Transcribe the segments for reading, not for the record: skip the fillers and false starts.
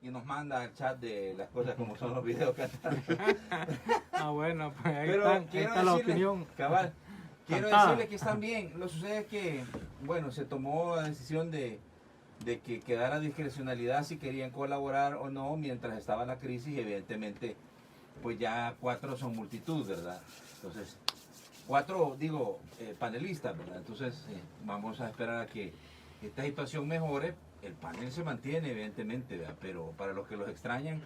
y nos manda al chat de las cosas como son los videos que Bueno, pues ahí Pero ahí quiero está la decirle, opinión. cabal, quiero Cantada. decirle que están bien. Lo sucede es que, bueno, se tomó la decisión de que quedara discrecionalidad si querían colaborar o no mientras estaba la crisis y evidentemente pues ya 4 son multitud, ¿verdad? Entonces, 4, digo, panelistas, ¿verdad? Entonces, vamos a esperar a que esta situación mejore. El panel se mantiene, evidentemente, ¿verdad? Pero para los que los extrañan,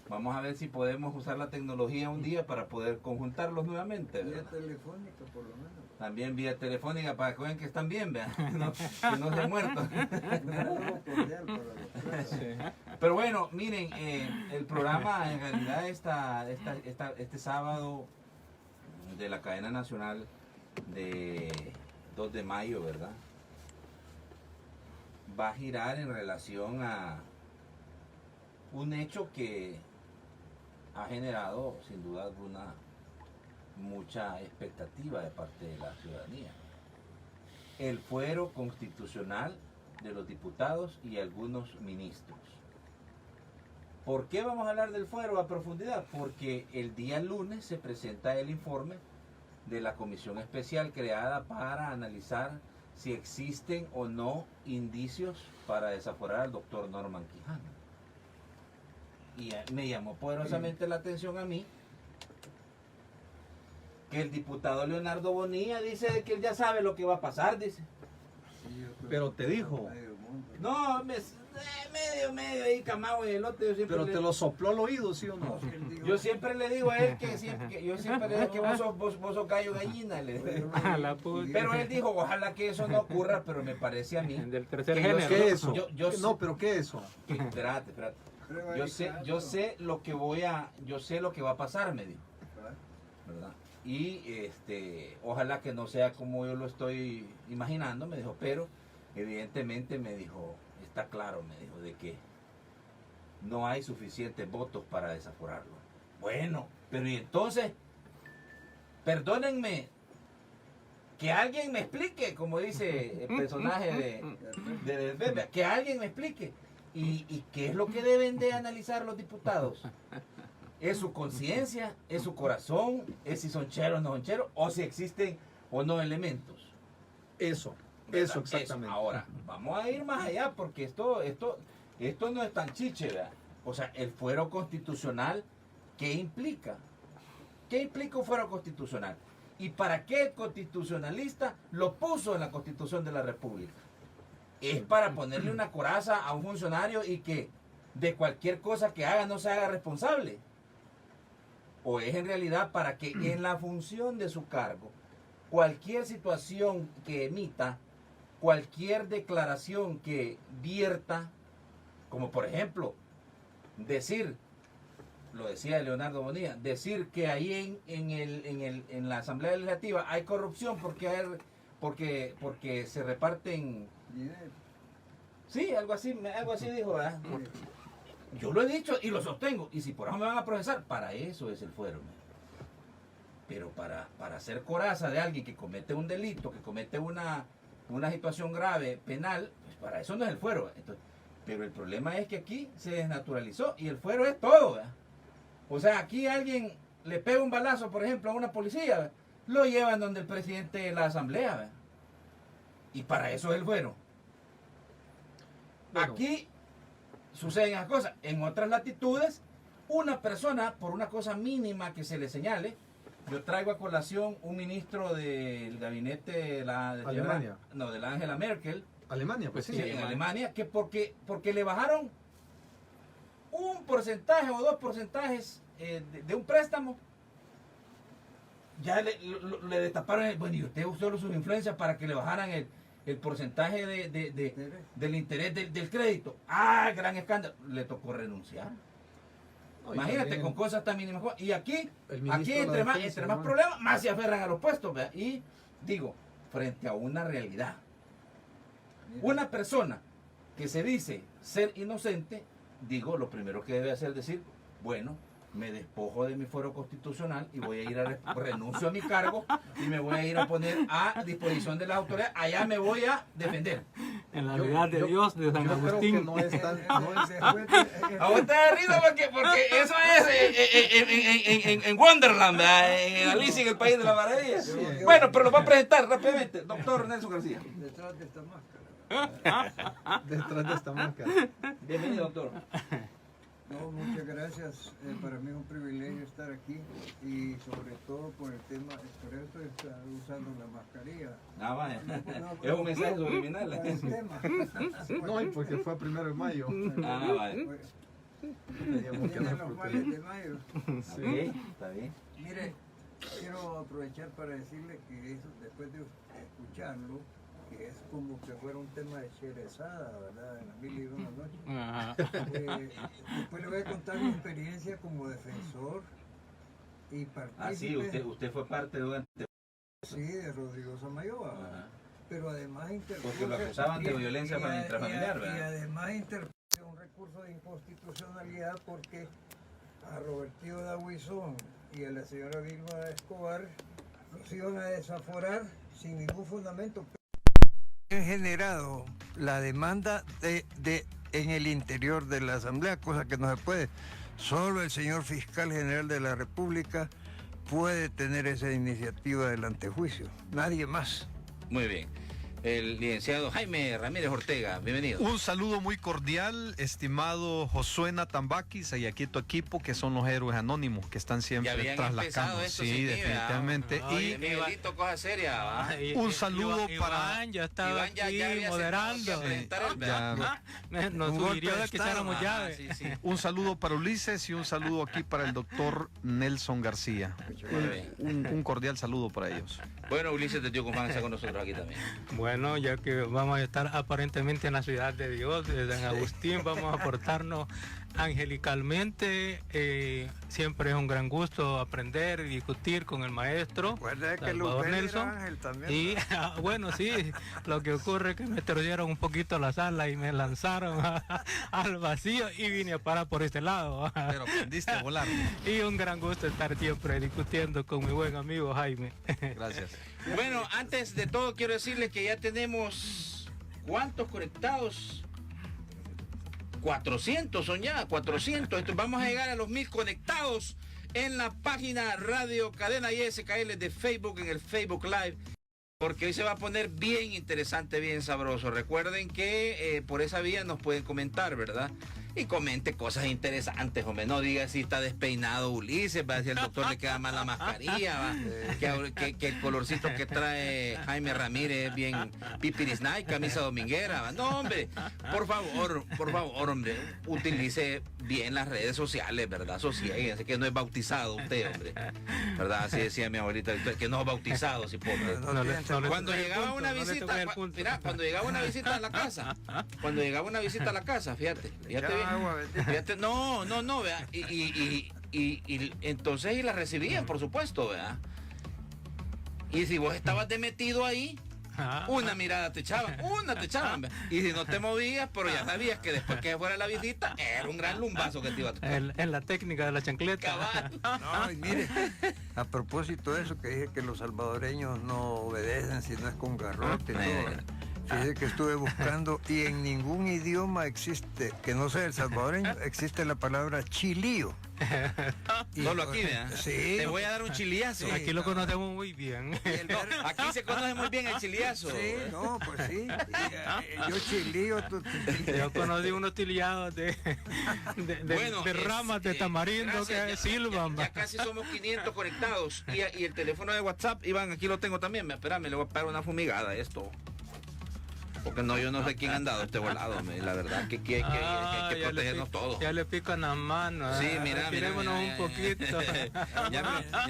vamos a ver si podemos usar la tecnología un día para poder conjuntarlos nuevamente, Vía ¿verdad? telefónica, por lo menos. También vía telefónica para que vean que están bien, ¿verdad? Que no se han muerto. Un saludo cordial para los tres. Sí. Pero bueno, miren, el programa en realidad este sábado de la cadena nacional de 2 de mayo, ¿verdad? Va a girar en relación a un hecho que ha generado sin duda alguna mucha expectativa de parte de la ciudadanía. El fuero constitucional de los diputados y algunos ministros. ¿Por qué vamos a hablar del fuero a profundidad? Porque el día lunes se presenta el informe de la comisión especial creada para analizar si existen o no indicios para desaforar al doctor Norman Quijano. Y me llamó poderosamente la atención a mí que el diputado Leonardo Bonilla dice de que él ya sabe lo que va a pasar, dice. Sí, yo creo Pero que te dijo. medio mundo. No, medio ahí, camado y elote. Yo siempre Pero le- te lo sopló al oído, ¿sí o no? Él dijo, Yo siempre le digo a él que yo siempre le digo que vos sos gallo gallina. Le digo. A la puta. Pero él dijo, ojalá que eso no ocurra, pero me parece a mí. Del tercer que yo género. ¿Qué es eso? Yo sé- No, pero ¿qué es eso? Espérate. "Prevaricando". Yo sé lo que va a pasar, me dijo, ¿verdad? Y ojalá que no sea como yo lo estoy imaginando, me dijo, pero evidentemente me dijo, está claro, me dijo, de que no hay suficientes votos para desaforarlo. Bueno, pero y entonces, perdónenme, que alguien me explique, como dice el personaje de Bebe, que alguien me explique. ¿Y qué es lo que deben de analizar los diputados? ¿Es su conciencia? ¿Es su corazón? ¿Es si son cheros o no son cheros? ¿O si existen o no elementos? Eso, ¿Verdad? eso exactamente. Ahora, vamos a ir más allá porque esto no es tan chiche, ¿verdad? O sea, el fuero constitucional, ¿qué implica? ¿Qué implica un fuero constitucional? ¿Y para qué el constitucionalista lo puso en la Constitución de la República? Es para ponerle una coraza a un funcionario y que de cualquier cosa que haga no se haga responsable. ¿O es en realidad para que en la función de su cargo, cualquier situación que emita, cualquier declaración que vierta, como por ejemplo, decir, lo decía Leonardo Bonilla, decir que ahí en la Asamblea Legislativa hay corrupción porque se reparten... Dinero. Sí, algo así dijo, ¿verdad? Yo lo he dicho y lo sostengo. Y si por eso me van a procesar, para eso es el fuero. Pero para hacer coraza de alguien que comete un delito, que comete una situación grave, penal, pues para eso no es el fuero. Entonces, pero el problema es que aquí se desnaturalizó y el fuero es todo, ¿verdad? O sea, aquí alguien le pega un balazo, por ejemplo, a una policía, ¿verdad? Lo llevan donde el presidente de la asamblea, ¿verdad? Y para eso es el fuero. Bueno. Aquí suceden esas cosas. En otras latitudes, una persona, por una cosa mínima que se le señale, yo traigo a colación un ministro del gabinete de la Alemania. de la Angela Merkel, Alemania, pues sí. sí, en Alemania, que porque le bajaron un porcentaje o 2 porcentajes de un préstamo, ya le destaparon, bueno, y usted usó sus influencias para que le bajaran el porcentaje del interés del crédito. ¡Ah, gran escándalo! Le tocó renunciar. No, y Imagínate, también con cosas tan mínimas. Y aquí el ministro aquí de la entre más Defensa, ¿no? problemas, más se aferran a los puestos. ¿Verdad? Y digo, frente a una realidad, una persona que se dice ser inocente, digo, lo primero que debe hacer es decir, bueno, me despojo de mi fuero constitucional y voy a ir renuncio a mi cargo y me voy a ir a poner a disposición de las autoridades, allá me voy a defender. En la ciudad de Dios de San Yo creo que Agustín. no es tan... No es, Aguanta de risa porque eso es en Wonderland, ¿verdad? En Alicia en el País de la Maravilla. Bueno, pero lo voy a presentar rápidamente. Doctor Nelson García. Detrás de esta máscara. detrás de esta máscara. Bienvenido, doctor. No, muchas gracias. Para mí es un privilegio estar aquí y sobre todo por el tema, por eso estoy usando la mascarilla. Ah, vaya. No, Es un mensaje subliminal. Para el tema. No, y porque fue a 1 de mayo. Ah, vaya. Teníamos que Vienen andar los males de protegidos. mayo. Está bien, está bien. Mire, quiero aprovechar para decirle que eso, después de escucharlo, que es como que fuera un tema de Sherezada, ¿verdad? En las 1001 noches. Ajá. Después le voy a contar mi experiencia como defensor y Ah, sí, partícipe usted fue parte de sí, de Rodrigo Samayoa. Ajá. Pero además Porque lo acusaban de violencia intrafamiliar, ¿verdad? Y además interpuse un recurso de inconstitucionalidad porque a Robertío Dahuizón y a la señora Vilma Escobar los iban a desaforar sin ningún fundamento. Han generado la demanda en el interior de la Asamblea, cosa que no se puede. Solo el señor fiscal general de la República puede tener esa iniciativa del antejuicio, nadie más. Muy bien. El licenciado Jaime Ramírez Ortega, bienvenido. Un saludo muy cordial, estimado Josué Natambakis y aquí tu equipo, que son los héroes anónimos que están Ya siempre habían tras las empezado cámaras. esto Sí, sin mí, definitivamente. ¿verdad? Ay, Y Miguelito, cosa seria, ¿va? un saludo para- Iván ya estaba Iván ya aquí había moderando. sentado que presentar el ya- Nos Un golpe sugirió de de que estado. echáramos Ajá, llave. sí, sí. un saludo para Ulises y un saludo aquí para el doctor Nelson García. Muy bien. Un cordial saludo para ellos. Bueno, Ulises de Tío Confán está con nosotros aquí también. Bueno, ya que vamos a estar aparentemente en la ciudad de Dios, de San Agustín, vamos a portarnos angelicalmente. Siempre es un gran gusto aprender y discutir con el maestro. Recuerda que Salvador Luzbel Nelson. era ángel también. Y bueno, sí, lo que ocurre es que me torcieron un poquito la sala y me lanzaron al vacío y vine a parar por este lado. Pero aprendiste a volar. Y un gran gusto estar siempre discutiendo con mi buen amigo Jaime. Gracias. Bueno, antes de todo quiero decirles que ya tenemos ¿cuántos conectados? 400 son ya, 400. Entonces vamos a llegar a los 1000 conectados en la página Radio Cadena ISKL de Facebook, en el Facebook Live. Porque hoy se va a poner bien interesante, bien sabroso. Recuerden que por esa vía nos pueden comentar, ¿verdad? Y comente cosas interesantes, hombre. No diga si está despeinado Ulises, va a decir el doctor le queda mal la mascarilla, ¿va? Que el colorcito que trae Jaime Ramírez es bien pipiris night, camisa dominguera, ¿va? No, hombre, por favor, hombre, utilice bien las redes sociales, ¿verdad? Sosiéguense, que no es bautizado usted, hombre. ¿Verdad? Así decía mi abuelita, que no es bautizado, si pobre. Cuando llegaba una visita, mira, cuando llegaba una visita a la casa, fíjate bien, fíjate, no, vea, y entonces y la recibían, por supuesto, vea. Y si vos estabas de metido ahí, una mirada te echaban, vea. Y si no te movías, pero ya sabías que después que fuera la visita, era un gran lumbazo que te iba a tocar. En la técnica de la chancleta. Cabal. No, y mire, a propósito de eso que dije que los salvadoreños no obedecen si no es con garrote y todo. Fíjese que estuve buscando y en ningún idioma existe, que no sea el salvadoreño, existe la palabra chilío. Solo aquí, ¿verdad? Sí. Te voy a dar un chiliazo. Sí. Aquí lo conocemos muy bien. No, aquí se conoce muy bien el chiliazo. Sí, no, pues sí. Yo chilío, tú Yo conocí unos tiliados de Bueno, ramas de tamarindo gracias, que ya silban. casi somos 500 conectados. Y el teléfono de WhatsApp, Iván, aquí lo tengo también. Espérame, le voy a pegar una fumigada a esto. Porque no, yo no sé quién ha andado este volado. La verdad que hay que protegernos todos. Ya le pican las manos. Sí, mira. Tirémonos un poquito. Ya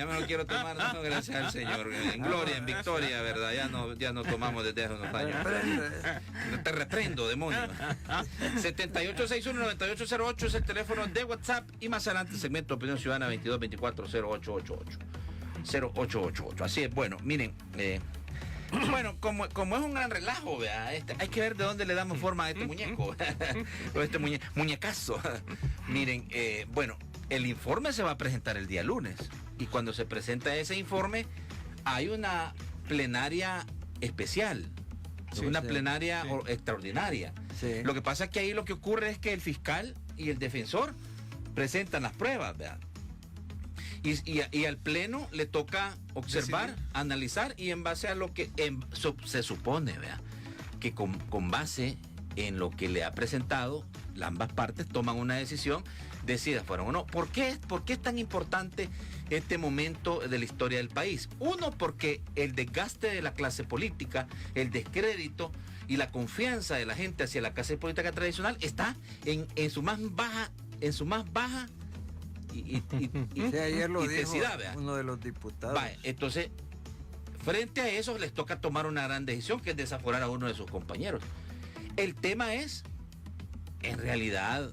me lo quiero tomar, no, gracias al Señor. En gloria, en victoria, ¿verdad? Ya no tomamos desde hace unos años. Te reprendo, demonio. 7861-9808 es el teléfono de WhatsApp. Y más adelante, segmento Opinión Ciudadana 2224-0888. Así es, bueno, miren. Bueno, como es un gran relajo, vea, hay que ver de dónde le damos forma a este muñeco, o este muñecazo. Miren, bueno, el informe se va a presentar el día lunes, y cuando se presenta ese informe, hay una plenaria especial, Es Sí, una sí, plenaria sí. extraordinaria. Sí. Lo que pasa es que ahí lo que ocurre es que el fiscal y el defensor presentan las pruebas, ¿verdad? Y al pleno le toca observar, Decidir. analizar y en base a lo que se supone, ¿verdad? Que con base en lo que le ha presentado, ambas partes toman una decisión, decidan fueron o no. ¿Por qué es tan importante este momento de la historia del país? Uno, porque el desgaste de la clase política, el descrédito y la confianza de la gente hacia la clase política tradicional está en su más baja y Sí, ayer lo dijo intensidad, ¿verdad? uno de los diputados. Vaya, entonces, frente a eso les toca tomar una gran decisión, que es desaforar a uno de sus compañeros. El tema es, en realidad,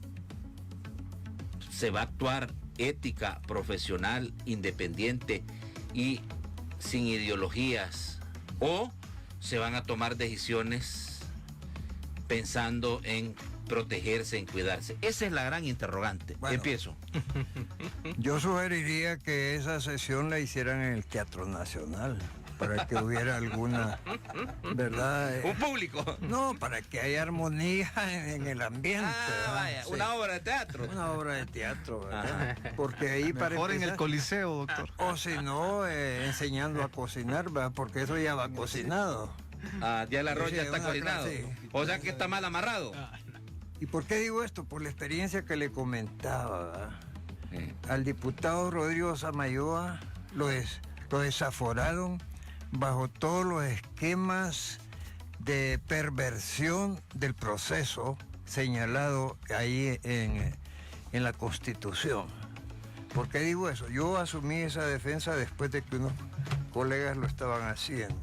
se va a actuar ética, profesional, independiente y sin ideologías, o se van a tomar decisiones pensando en protegerse, en cuidarse. Esa es la gran interrogante. Bueno. Empiezo. Yo sugeriría que esa sesión la hicieran en el Teatro Nacional, para que hubiera alguna, ¿verdad? Un público. No, para que haya armonía en el ambiente. ¿verdad? Vaya, Sí. una obra de teatro. Una obra de teatro, ¿verdad? Porque ahí para Mejor en el empezar, Coliseo, doctor. o si no, enseñando a cocinar, ¿verdad? Porque eso ya va cocinado. Ya el arroz Sí, ya está una cocinado. clase. O sea que está mal amarrado. ¿Y por qué digo esto? Por la experiencia que le comentaba, ¿verdad? Eh, Al diputado Rodrigo Samayoa lo desaforaron bajo todos los esquemas de perversión del proceso señalado ahí en la Constitución. ¿Por qué digo eso? Yo asumí esa defensa después de que unos colegas lo estaban haciendo.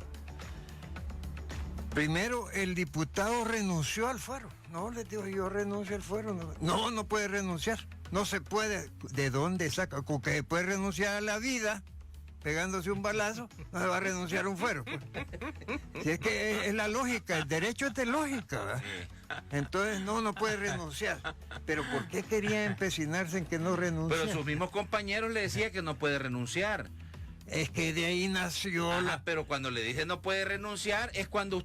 Primero, el diputado renunció al fuero. No, les digo, yo renuncio al fuero. No, no puede renunciar. No se puede. ¿De dónde saca? Con que puede renunciar a la vida, pegándose un balazo, no se va a renunciar a un fuero. Si es que es la lógica, el derecho es de lógica, ¿verdad? Entonces, no puede renunciar. Pero ¿por qué quería empecinarse en que no renuncie? Pero sus mismos compañeros le decían que no puede renunciar. Es que de ahí nació Ajá, pero cuando le dice no puede renunciar es cuando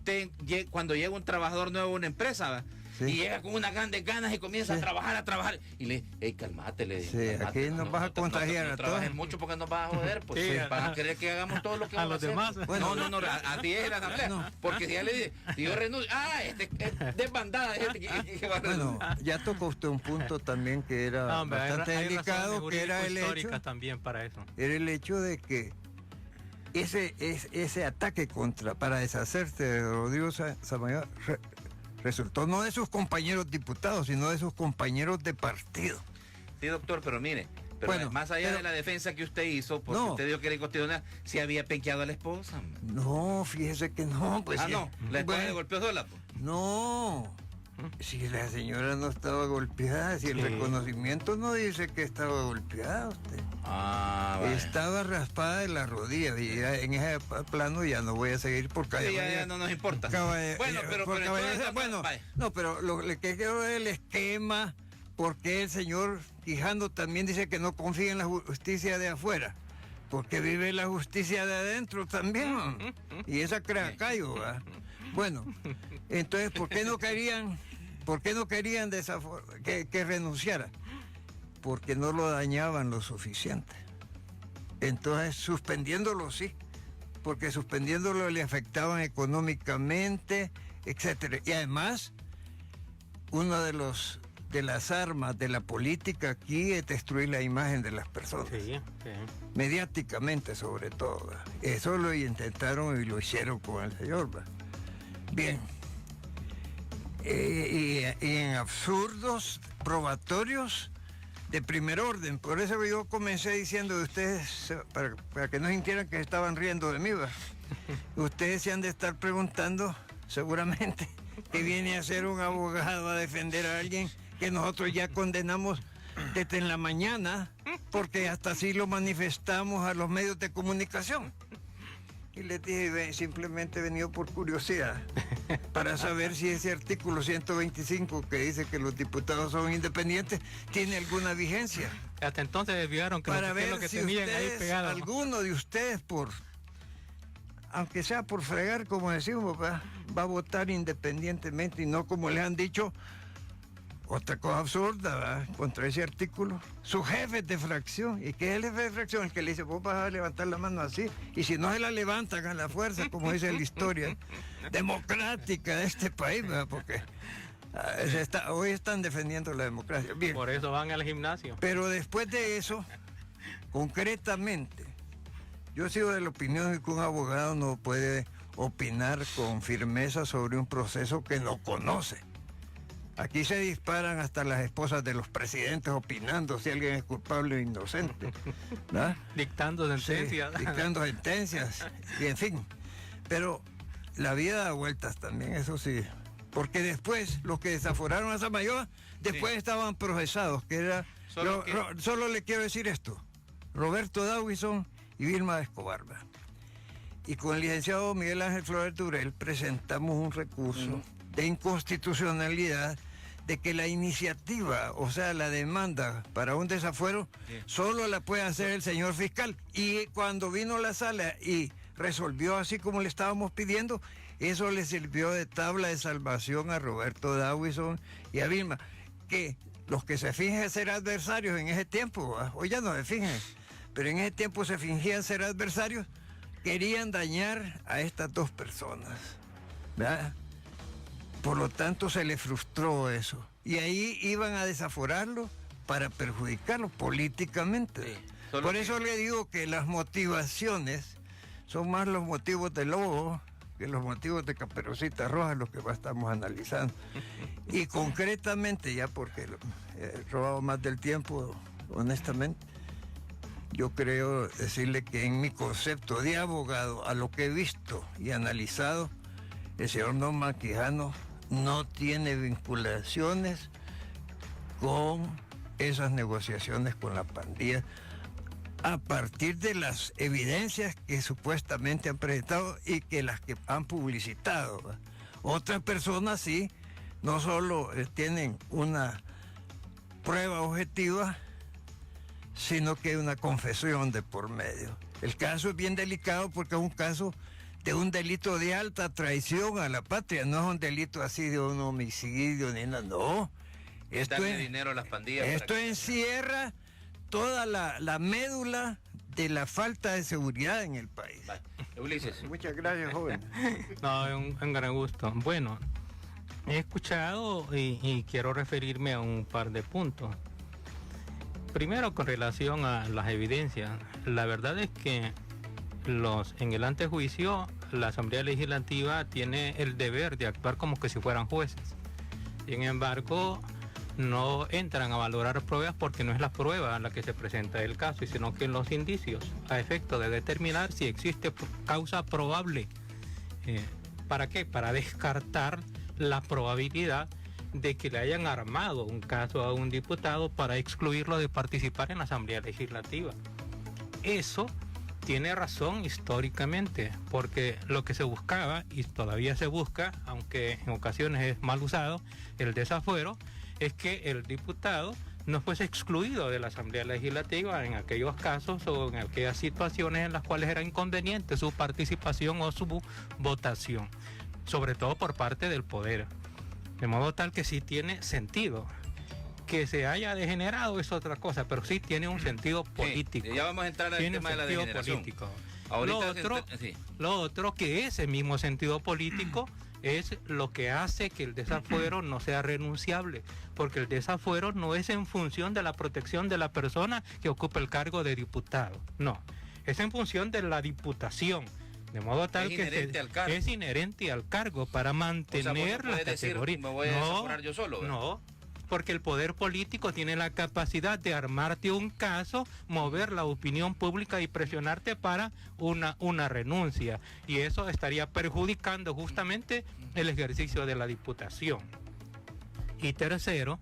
cuando llega un trabajador nuevo a una empresa, ¿va? Sí. Y llega con unas grandes ganas y comienza Sí. a trabajar. Y le, hey, calmate, le Sí, calmate, aquí nos vas a contagiar no a trabajes todos. mucho porque nos vas a joder, pues Sí, van a querer que hagamos todo lo que a vamos los hacer. demás. Bueno, no, a ti es la asamblea. No. Porque si ya le dice, si yo renuncio, este es desbandada de gente que va a Bueno, renunciar. ya tocó usted un punto también que era No, hombre, bastante hay delicado, razones que era el hecho, jurídico-históricas también para eso. era el hecho de que ese ataque para deshacerse de Rodrigo Samayoa resultó no de sus compañeros diputados, sino de sus compañeros de partido. Sí, doctor, pero mire, pero Bueno, más allá pero- de la defensa que usted hizo, porque No. usted dijo que era inconstitucional, si había penqueado a la esposa. hombre. No, fíjese que no, pues. Ah, sí. no, la esposa Bueno, le golpeó sola. Pues. No, si la señora no estaba golpeada, si el Sí. reconocimiento no dice que estaba golpeada usted. Ah, vaya. Estaba raspada de la rodilla y ya en ese plano ya no voy a seguir porque Sí, ya no nos importa. Bueno, pero entonces, bueno, vaya. no, pero lo que quiero es el esquema, porque el señor Quijano también dice que no confía en la justicia de afuera, porque vive la justicia de adentro también, y esa crea callo, ¿verdad? Bueno, entonces, ¿por qué no querían que renunciara? Porque no lo dañaban lo suficiente. Entonces, suspendiéndolo sí, porque suspendiéndolo le afectaban económicamente, etcétera. Y además, una de las armas de la política aquí es destruir la imagen de las personas, Sí, sí. mediáticamente sobre todo. ¿verdad? Eso lo intentaron y lo hicieron con el señor. ¿verdad? Bien. Y en absurdos probatorios de primer orden. Por eso yo comencé diciendo de ustedes, para que no sintieran que estaban riendo de mí, ¿verdad? Ustedes se han de estar preguntando, seguramente, que viene a ser un abogado a defender a alguien que nosotros ya condenamos desde en la mañana, porque hasta así lo manifestamos a los medios de comunicación. Y les dije, simplemente he venido por curiosidad, para saber si ese artículo 125 que dice que los diputados son independientes tiene alguna vigencia. Hasta entonces desviaron que Para lo que, ver lo que si tenían ahí ustedes, pegado. alguno de ustedes, por aunque sea por fregar, como decimos, va a votar independientemente y no como le han dicho. Otra cosa absurda, ¿verdad? Contra ese artículo. Su jefe de fracción. ¿Y qué es el jefe de fracción? El que le dice, vos vas a levantar la mano así. Y si no se la levantan a la fuerza, como dice la historia democrática de este país, ¿verdad? Porque hoy están defendiendo la democracia. Bien. Por eso van al gimnasio. Pero después de eso, concretamente, yo sigo de la opinión de que un abogado no puede opinar con firmeza sobre un proceso que no conoce. Aquí se disparan hasta las esposas de los presidentes opinando si alguien es culpable o inocente, ¿verdad? Dictando sentencias. Sí, dictando sentencias, y en fin. Pero la vida da vueltas también, eso sí. Porque después, los que desaforaron a Samayoa, después estaban procesados, que era... Solo le quiero decir esto. Roberto Dawison y Vilma Escobar, ¿verdad? Y con el licenciado Miguel Ángel Flores Durel presentamos un recurso de inconstitucionalidad de que la iniciativa, o sea, la demanda para un desafuero, solo la puede hacer el señor fiscal. Y cuando vino a la sala y resolvió así como le estábamos pidiendo, eso le sirvió de tabla de salvación a Roberto Dawison y a Vilma, que los que se fingen ser adversarios en ese tiempo, hoy ya no se fingen, pero en ese tiempo se fingían ser adversarios, querían dañar a estas dos personas, ¿verdad? Por lo tanto, se le frustró eso. Y ahí iban a desaforarlo para perjudicarlo políticamente. Sí, por eso le digo que las motivaciones son más los motivos de Lobo que los motivos de Caperucita Roja, los que estamos analizando. Y concretamente, ya porque he robado más del tiempo, honestamente, yo creo decirle que en mi concepto de abogado, a lo que he visto y analizado, el señor Norman Quijano no tiene vinculaciones con esas negociaciones con la pandilla a partir de las evidencias que supuestamente han presentado y que las que han publicitado, ¿verdad? Otras personas sí, no solo tienen una prueba objetiva, sino que hay una confesión de por medio. El caso es bien delicado porque es un caso de un delito de alta traición a la patria, no es un delito así de un homicidio ni nada, no. Darle dinero a las pandillas. Esto encierra toda la médula de la falta de seguridad en el país. Vale. Ulises. Muchas gracias, joven. No, es un gran gusto. Bueno, he escuchado y quiero referirme a un par de puntos. Primero, con relación a las evidencias, la verdad es que en el antejuicio, la Asamblea Legislativa tiene el deber de actuar como que si fueran jueces. Sin embargo, no entran a valorar pruebas porque no es la prueba la que se presenta el caso, sino que los indicios, a efecto de determinar si existe causa probable. ¿Para qué? Para descartar la probabilidad de que le hayan armado un caso a un diputado para excluirlo de participar en la Asamblea Legislativa. Eso tiene razón históricamente, porque lo que se buscaba, y todavía se busca, aunque en ocasiones es mal usado, el desafuero, es que el diputado no fuese excluido de la Asamblea Legislativa en aquellos casos o en aquellas situaciones en las cuales era inconveniente su participación o su votación, sobre todo por parte del poder. De modo tal que sí tiene sentido. Que se haya degenerado es otra cosa, pero sí tiene un sentido político. Sí, ya vamos a entrar al tema de la degeneración. Político. Lo otro que ese mismo sentido político es lo que hace que el desafuero no sea renunciable, porque el desafuero no es en función de la protección de la persona que ocupa el cargo de diputado, no, es en función de la diputación. De modo tal que es inherente al cargo para mantener la categoría. Me voy a desaforar yo solo, ¿verdad? No, porque el poder político tiene la capacidad de armarte un caso, mover la opinión pública y presionarte para una renuncia. Y eso estaría perjudicando justamente el ejercicio de la diputación. Y tercero,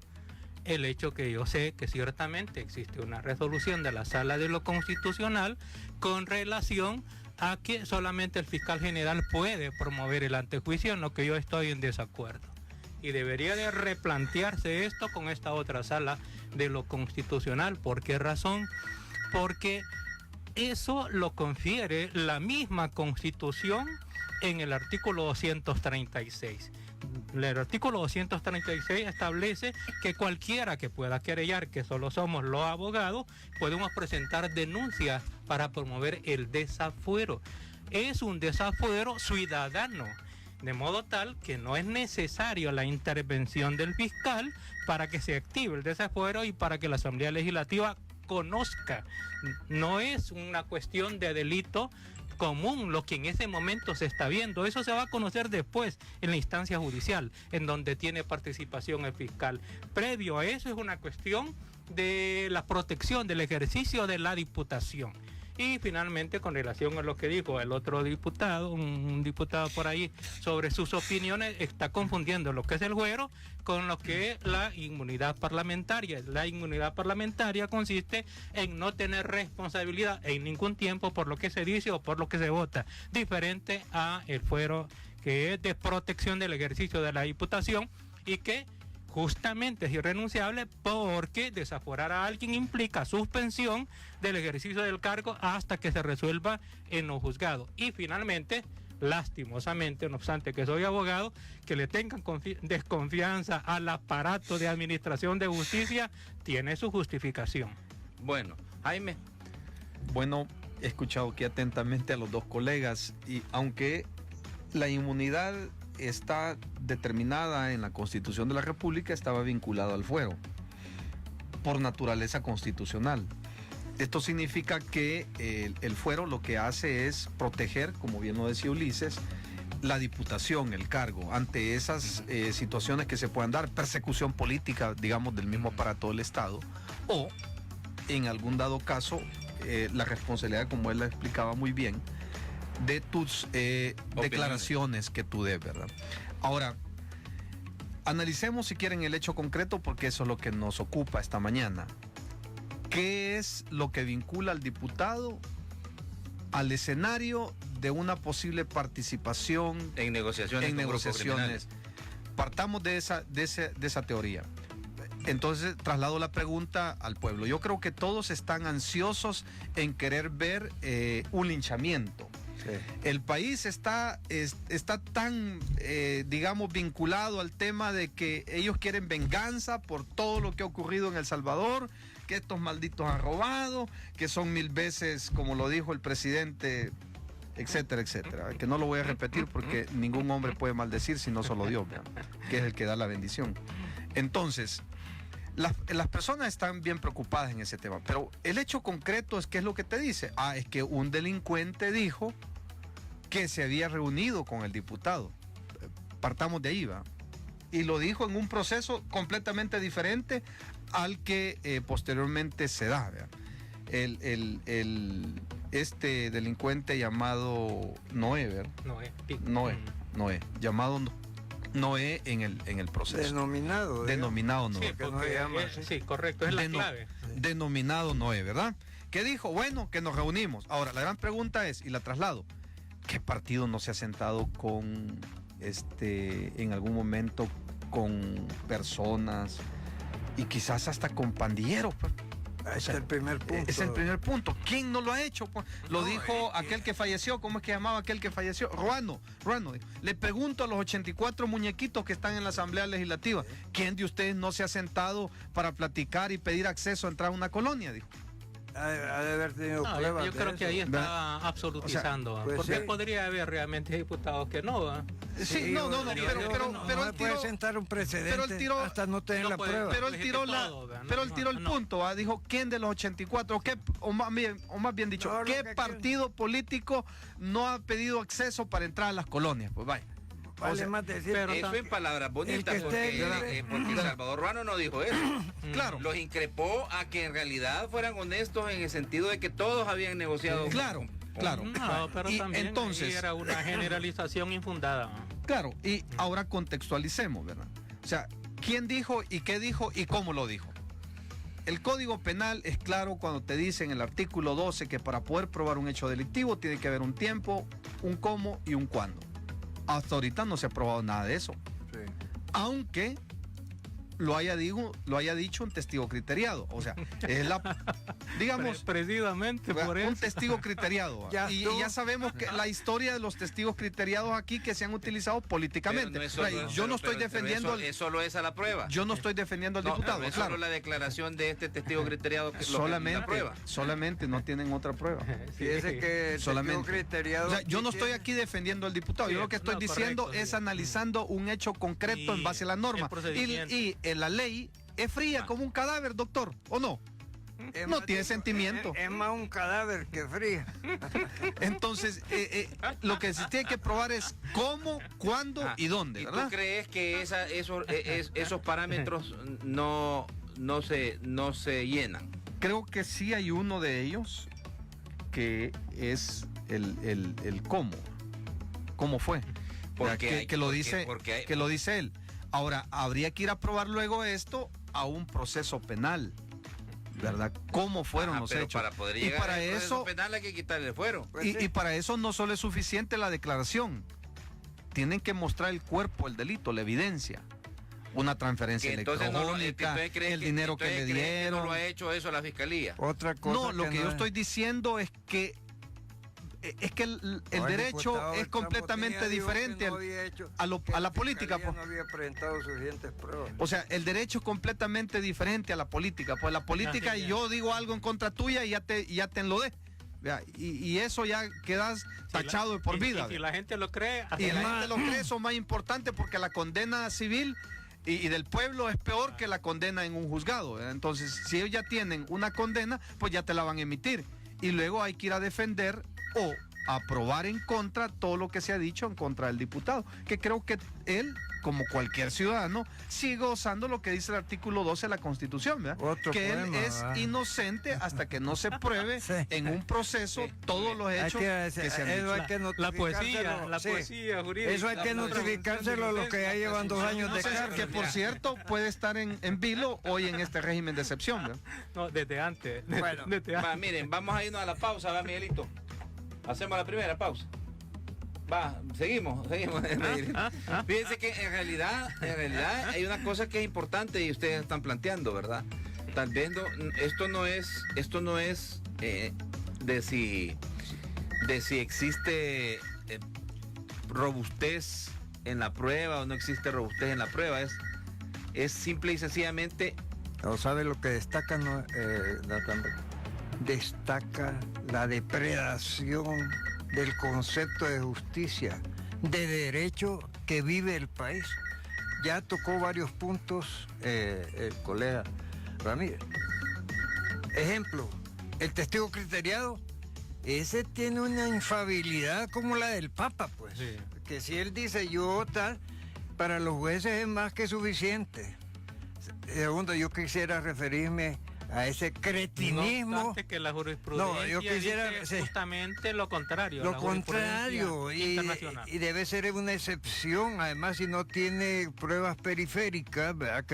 el hecho que yo sé que ciertamente existe una resolución de la Sala de lo Constitucional con relación a que solamente el fiscal general puede promover el antejuicio, en lo que yo estoy en desacuerdo. Y debería de replantearse esto con esta otra Sala de lo Constitucional. ¿Por qué razón? Porque eso lo confiere la misma Constitución en el artículo 236. El artículo 236 establece que cualquiera que pueda querellar, que solo somos los abogados, podemos presentar denuncias para promover el desafuero. Es un desafuero ciudadano, de modo tal que no es necesario la intervención del fiscal para que se active el desafuero y para que la Asamblea Legislativa conozca. No es una cuestión de delito común lo que en ese momento se está viendo. Eso se va a conocer después en la instancia judicial, en donde tiene participación el fiscal. Previo a eso es una cuestión de la protección del ejercicio de la diputación. Y finalmente, con relación a lo que dijo el otro diputado, un diputado por ahí, sobre sus opiniones, está confundiendo lo que es el fuero con lo que es la inmunidad parlamentaria. La inmunidad parlamentaria consiste en no tener responsabilidad en ningún tiempo por lo que se dice o por lo que se vota, diferente a el fuero, que es de protección del ejercicio de la diputación y que justamente es irrenunciable, porque desaforar a alguien implica suspensión del ejercicio del cargo hasta que se resuelva en los juzgados. Y finalmente, lastimosamente, no obstante que soy abogado, que le tengan desconfianza al aparato de administración de justicia tiene su justificación. Bueno, Jaime. Bueno, he escuchado aquí atentamente a los dos colegas y aunque la inmunidad está determinada en la Constitución de la República, estaba vinculado al fuero por naturaleza constitucional. Esto significa que el fuero lo que hace es proteger, como bien lo decía Ulises, la diputación, el cargo, ante esas situaciones que se puedan dar, persecución política, digamos, del mismo aparato del Estado, o en algún dado caso, la responsabilidad, como él la explicaba muy bien, de tus declaraciones que tú des, ¿verdad? Ahora, analicemos si quieren el hecho concreto, porque eso es lo que nos ocupa esta mañana. ¿Qué es lo que vincula al diputado al escenario de una posible participación En negociaciones. en con grupos negociaciones? Partamos de esa teoría. Entonces traslado la pregunta al pueblo. Yo creo que todos están ansiosos en querer ver un linchamiento. Sí. El país está tan, digamos, vinculado al tema de que ellos quieren venganza por todo lo que ha ocurrido en El Salvador, que estos malditos han robado, que son 1000 veces, como lo dijo el presidente, etcétera, etcétera. Que no lo voy a repetir porque ningún hombre puede maldecir sino solo Dios, ¿verdad? Que es el que da la bendición. Entonces, las personas están bien preocupadas en ese tema, pero el hecho concreto es, ¿qué es lo que te dice? Es que un delincuente dijo que se había reunido con el diputado. Partamos de ahí, ¿va? Y lo dijo en un proceso completamente diferente al que posteriormente se da, ¿verdad? Este delincuente llamado Noé, ¿verdad? Noé, llamado Noé en el proceso. Denominado. Denominado Noé. Sí, que no porque se llama es- así. sí, correcto, es la clave. Denominado Noé, ¿verdad? Que dijo, bueno, que nos reunimos. Ahora, la gran pregunta es, y la traslado, ¿qué partido no se ha sentado con, en algún momento, con personas y quizás hasta con pandilleros? Pues? Ese es el primer punto. Es el primer punto. ¿Quién no lo ha hecho? Pues, lo dijo aquel que falleció. ¿Cómo es que llamaba aquel que falleció? Ruano. Le pregunto a los 84 muñequitos que están en la Asamblea Legislativa, ¿quién de ustedes no se ha sentado para platicar y pedir acceso a entrar a una colonia? Dijo. Ha de haber tenido No, pruebas. yo creo de que eso. ahí está absolutizando, pues porque sí. podría haber realmente diputados que no. ¿Va? Sí, no, yo pero no él puede tiró, sentar un precedente pero él tiró- hasta no tener no la puede- prueba. pero él Pues tiró es que todo, ¿verdad? pero él tiró el No. punto, ¿va? Dijo, ¿quién de los 84? O más bien dicho, No, lo ¿qué que partido político no ha pedido acceso para entrar a las colonias? Pues vaya. Vale o sea, más decir pero Eso en palabras bonitas, el que esté porque Salvador Ruano no dijo eso. Claro. Los increpó a que en realidad fueran honestos en el sentido de que todos habían negociado. Claro, claro. No, pero Y también entonces- ahí era una generalización infundada. Claro, y ahora contextualicemos, ¿verdad? O sea, ¿quién dijo y qué dijo y cómo lo dijo? El Código Penal es claro cuando te dice en el artículo 12 que para poder probar un hecho delictivo tiene que haber un tiempo, un cómo y un cuándo. Hasta ahorita no se ha probado nada de eso. Sí. Aunque lo haya dicho un testigo criteriado. O sea, es digamos, precisamente por un eso. testigo criteriado. Y ya sabemos que la historia de los testigos criteriados aquí que se han utilizado políticamente. Pero no es solo- yo no estoy defendiendo eso, es solo esa la prueba. yo no estoy defendiendo al diputado, no es claro. solo la declaración de este testigo criteriado que es la prueba. Solamente no tienen otra prueba. Fíjese que el Solamente. testigo criteriado O sea, yo no aquí estoy tiene- aquí defendiendo al diputado. Sí, Yo lo que estoy no, diciendo correcto, es sí. analizando un hecho concreto Y en base a la norma. el procedimiento. Y la ley es fría como un cadáver, doctor, ¿o no? es no más, tiene sentimiento. Es más un cadáver que fría. Entonces, lo que se tiene que probar es cómo, cuándo y dónde, ¿Y tú ¿verdad? crees que esos parámetros no se llenan? Creo que sí hay uno de ellos que es el cómo. ¿Cómo fue? Que lo dice él. Ahora, habría que ir a probar luego esto a un proceso penal, ¿verdad? ¿Cómo fueron los pero hechos? para poder Y llegar para al proceso eso, penal hay que quitarle el fuero. Pues y sí. para eso no solo es suficiente la declaración. Tienen que mostrar el cuerpo, el delito, la evidencia. Una transferencia Que entonces no lo, electrónica, entonces crees el dinero que entonces le crees que dieron. no lo ha hecho eso la fiscalía. Otra cosa. No, lo que yo no estoy diciendo es que el derecho es completamente diferente a la política. No había presentado suficientes pruebas. O sea, el derecho es completamente diferente a la política. Pues la política, Ya. yo digo algo en contra tuya y ya te enlodé. Vea, y eso ya quedas tachado de por vida. Y si la gente lo cree, Y hasta la gente lo cree, eso es más importante porque la condena civil y del pueblo es peor que la condena en un juzgado. ¿Verdad? Entonces, si ellos ya tienen una condena, pues ya te la van a emitir. Y luego hay que ir a defender o aprobar en contra todo lo que se ha dicho en contra del diputado. Que creo que él, como cualquier ciudadano, sigue gozando lo que dice el artículo 12 de la Constitución, ¿verdad? Otro que poema, él es ¿verdad? inocente hasta que no se pruebe Sí. en un proceso todos los Hay hechos que se han eso dicho. hay que la poesía, notificárselo, sí. jurídica. Eso hay que la notificárselo a los que ya llevan 2 años de Entonces, cárcel. que por cierto puede estar en vilo hoy en este régimen de excepción, ¿verdad? No, desde antes. Bueno, desde Va, antes. miren, vamos a irnos a la pausa, va, Miguelito. Hacemos la primera pausa. Va, seguimos. Fíjense que en realidad hay una cosa que es importante y ustedes están planteando, ¿verdad? Tal vez esto no es de si existe robustez en la prueba o no existe robustez en la prueba. Es simple y sencillamente ¿No sabe lo que destaca, Nathan? Destaca la depredación del concepto de justicia, de derecho que vive el país. Ya tocó varios puntos el colega Ramírez. Ejemplo, el testigo criteriado, ese tiene una infabilidad como la del Papa, pues. Sí. Que si él dice yo tal, para los jueces es más que suficiente. Segundo, yo quisiera referirme a ese cretinismo. No obstante que la jurisprudencia yo quisiera- dice sí. justamente lo contrario. Lo la jurisprudencia contrario, internacional. y debe ser una excepción, además si no tiene pruebas periféricas, ¿verdad?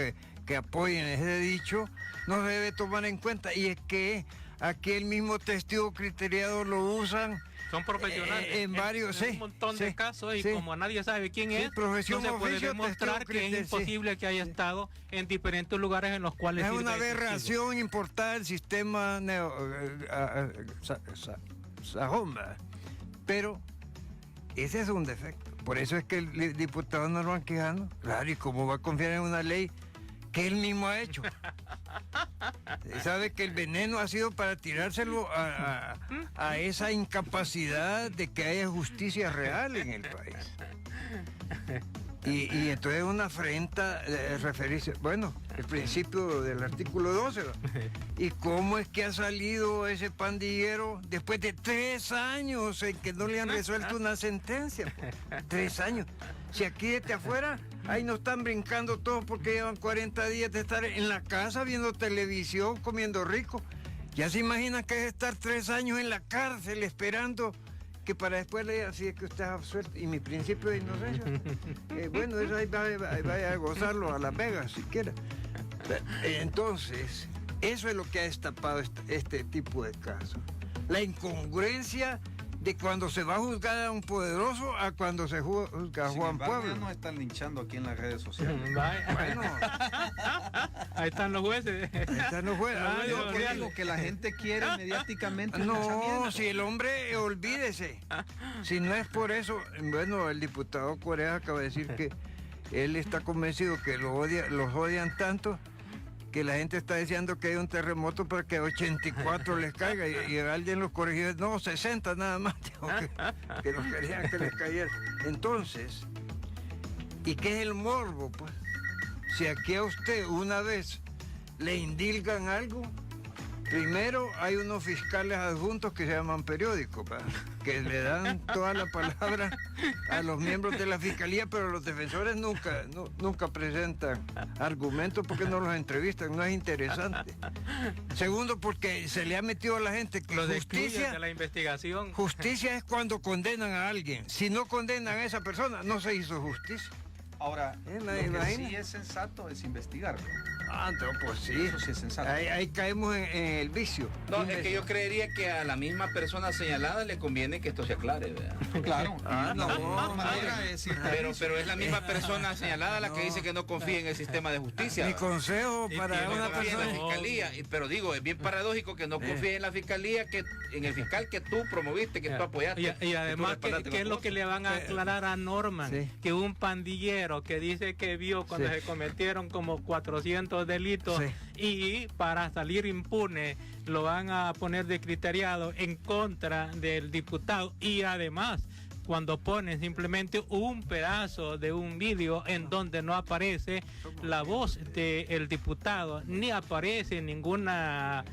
Que apoyen ese dicho, no se debe tomar en cuenta. Y es que aquí el mismo testigo criteriado lo usan Son profesionales en varios, en sí, un montón sí, de casos y sí. como nadie sabe quién Sí, es, profesión, no se puede oficio, demostrar testigo que es criterio, sí. imposible que haya estado en diferentes lugares en los cuales Es sirve una de testigo. aberración importar el sistema sajón, ¿verdad? Pero ese es un defecto. Por eso es que el diputado no lo van quejando. Claro, ¿y cómo va a confiar en una ley que él mismo ha hecho? Sabe que el veneno ha sido para tirárselo a esa incapacidad de que haya justicia real en el país. Y entonces una afrenta referirse, bueno, el principio del artículo 12. ¿va? ¿Y cómo es que ha salido ese pandillero después de 3 años en que no le han resuelto una sentencia? 3 años. Si aquí desde afuera, ahí no están brincando todos porque llevan 40 días de estar en la casa viendo televisión, comiendo rico. Ya se imaginan que es estar 3 años en la cárcel esperando que para después le diga, así es que usted es absuelto. Y mi principio de inocencia. Bueno, eso ahí vaya a gozarlo a Las Vegas, si quiera. Entonces, eso es lo que ha destapado este tipo de casos. La incongruencia de cuando se va a juzgar a un poderoso a cuando se juzga a Sin Juan embargo, Pueblo. ya nos están linchando aquí en las redes sociales. Vaya. Bueno, Ahí están los jueces. esta no fue. Ah, Yo no, que digo que la gente quiere mediáticamente un No, linchamiento. si el hombre, olvídese. Si no es por eso, bueno, el diputado Corea acaba de decir que él está convencido que los odian tanto que la gente está deseando que haya un terremoto para que 84 les caiga y alguien los corrigió, no, 60 nada más, dijo que los querían que les cayera. Entonces, ¿y qué es el morbo? Pues, si aquí a usted una vez le indilgan algo, primero hay unos fiscales adjuntos que se llaman periódicos, ¿va? Que le dan toda la palabra a los miembros de la fiscalía, pero los defensores nunca presentan argumentos porque no los entrevistan, no es interesante. Segundo, porque se le ha metido a la gente que Los excluyen justicia, de la investigación. justicia es cuando condenan a alguien. Si no condenan a esa persona, no se hizo justicia. Ahora, ¿Me lo que imagina? sí es sensato es investigarlo. Ah, no, pues sí. Eso sí es sensato. Ahí caemos en el vicio. No, es que yo creería que a la misma persona señalada le conviene que esto se aclare, ¿verdad? Claro. Ah, y la no, mejor manera es ir Pero es la misma persona señalada la que dice que no confía en el sistema de justicia. Mi ¿verdad? consejo Y para tiene una No confía en la persona... fiscalía, pero digo, es bien paradójico que no confíe en la fiscalía, que en el fiscal que tú promoviste, que tú apoyaste. Y que tú además, respaldaste ¿qué es con lo tu que le van a aclarar a Norman? Sí. Que un pandillero que dice que vio cuando Sí. se cometieron como 400 delitos Sí. y para salir impune lo van a poner de criteriado en contra del diputado y además cuando ponen simplemente un pedazo de un vídeo en donde no aparece la voz del diputado, ni aparece ninguna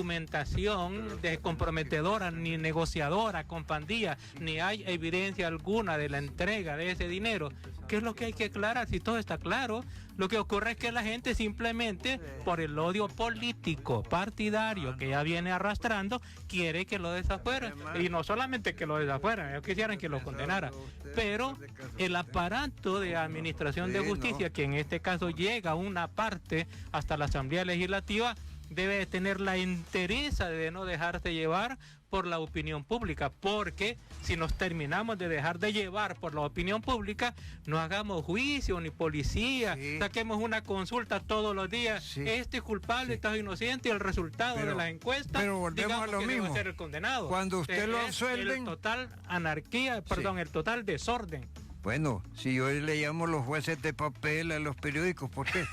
argumentación de comprometedora ni negociadora con pandilla, ni hay evidencia alguna de la entrega de ese dinero. ¿Qué es lo que hay que aclarar? Si todo está claro, lo que ocurre es que la gente simplemente, por el odio político, partidario, que ya viene arrastrando, quiere que lo desafueran. Y no solamente que lo desafueran, ellos quisieran que lo condenara. Pero el aparato de administración de Sí, justicia, no. que en este caso llega a una parte hasta la Asamblea Legislativa, debe de tener la entereza de no dejarse llevar por la opinión pública, porque si nos terminamos de dejar de llevar por la opinión pública, no hagamos juicio ni policía, Sí. saquemos una consulta todos los días, Sí. este es culpable, Sí. este es inocente, y el resultado Pero- de las encuestas, pero volvemos digamos a lo que debe mismo. ser el condenado. Cuando usted lo Es absuelven- el total anarquía, perdón, el total desorden. Bueno, si yo le llamo los jueces de papel a los periódicos, ¿por qué?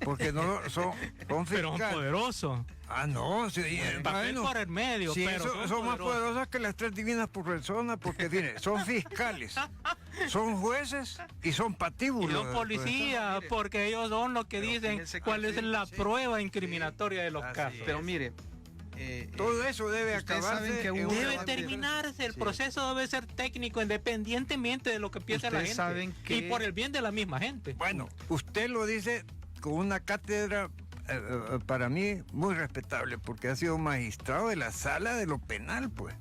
Porque no son Pero son fiscales. poderosos. Ah, no, sí, El papel bueno, por el medio, sí, pero son más poderosas que las tres divinas por persona, porque mire, son fiscales, son jueces y son Y patíbulos. son policías, mire. porque ellos son los que Pero dicen fíjense que cuál es sí, la sí, prueba incriminatoria de los así casos. es. Pero mire, Todo eso debe ustedes acabarse. saben que en hubo un Debe debate. terminarse, el Sí. proceso debe ser técnico, independientemente de lo que piense la Ustedes gente. saben que- Y por el bien de la misma gente. Bueno, usted lo dice con una cátedra para mí muy respetable, porque ha sido magistrado de la sala de lo penal, pues.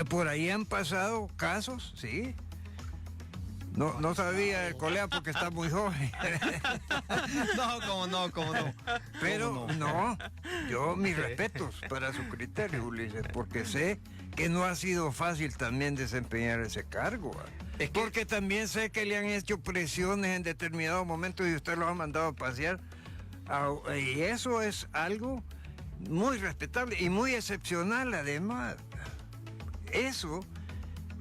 Por ahí han pasado casos, sí. No sabía el colega porque está muy joven. no, cómo no. Pero ¿Cómo no, yo mis respetos para su criterio, Ulises, porque sé que no ha sido fácil también desempeñar ese cargo. ¿Va? Es que- Porque también sé que le han hecho presiones en determinados momentos y usted los ha mandado a pasear. Y eso es algo muy respetable y muy excepcional además. Eso,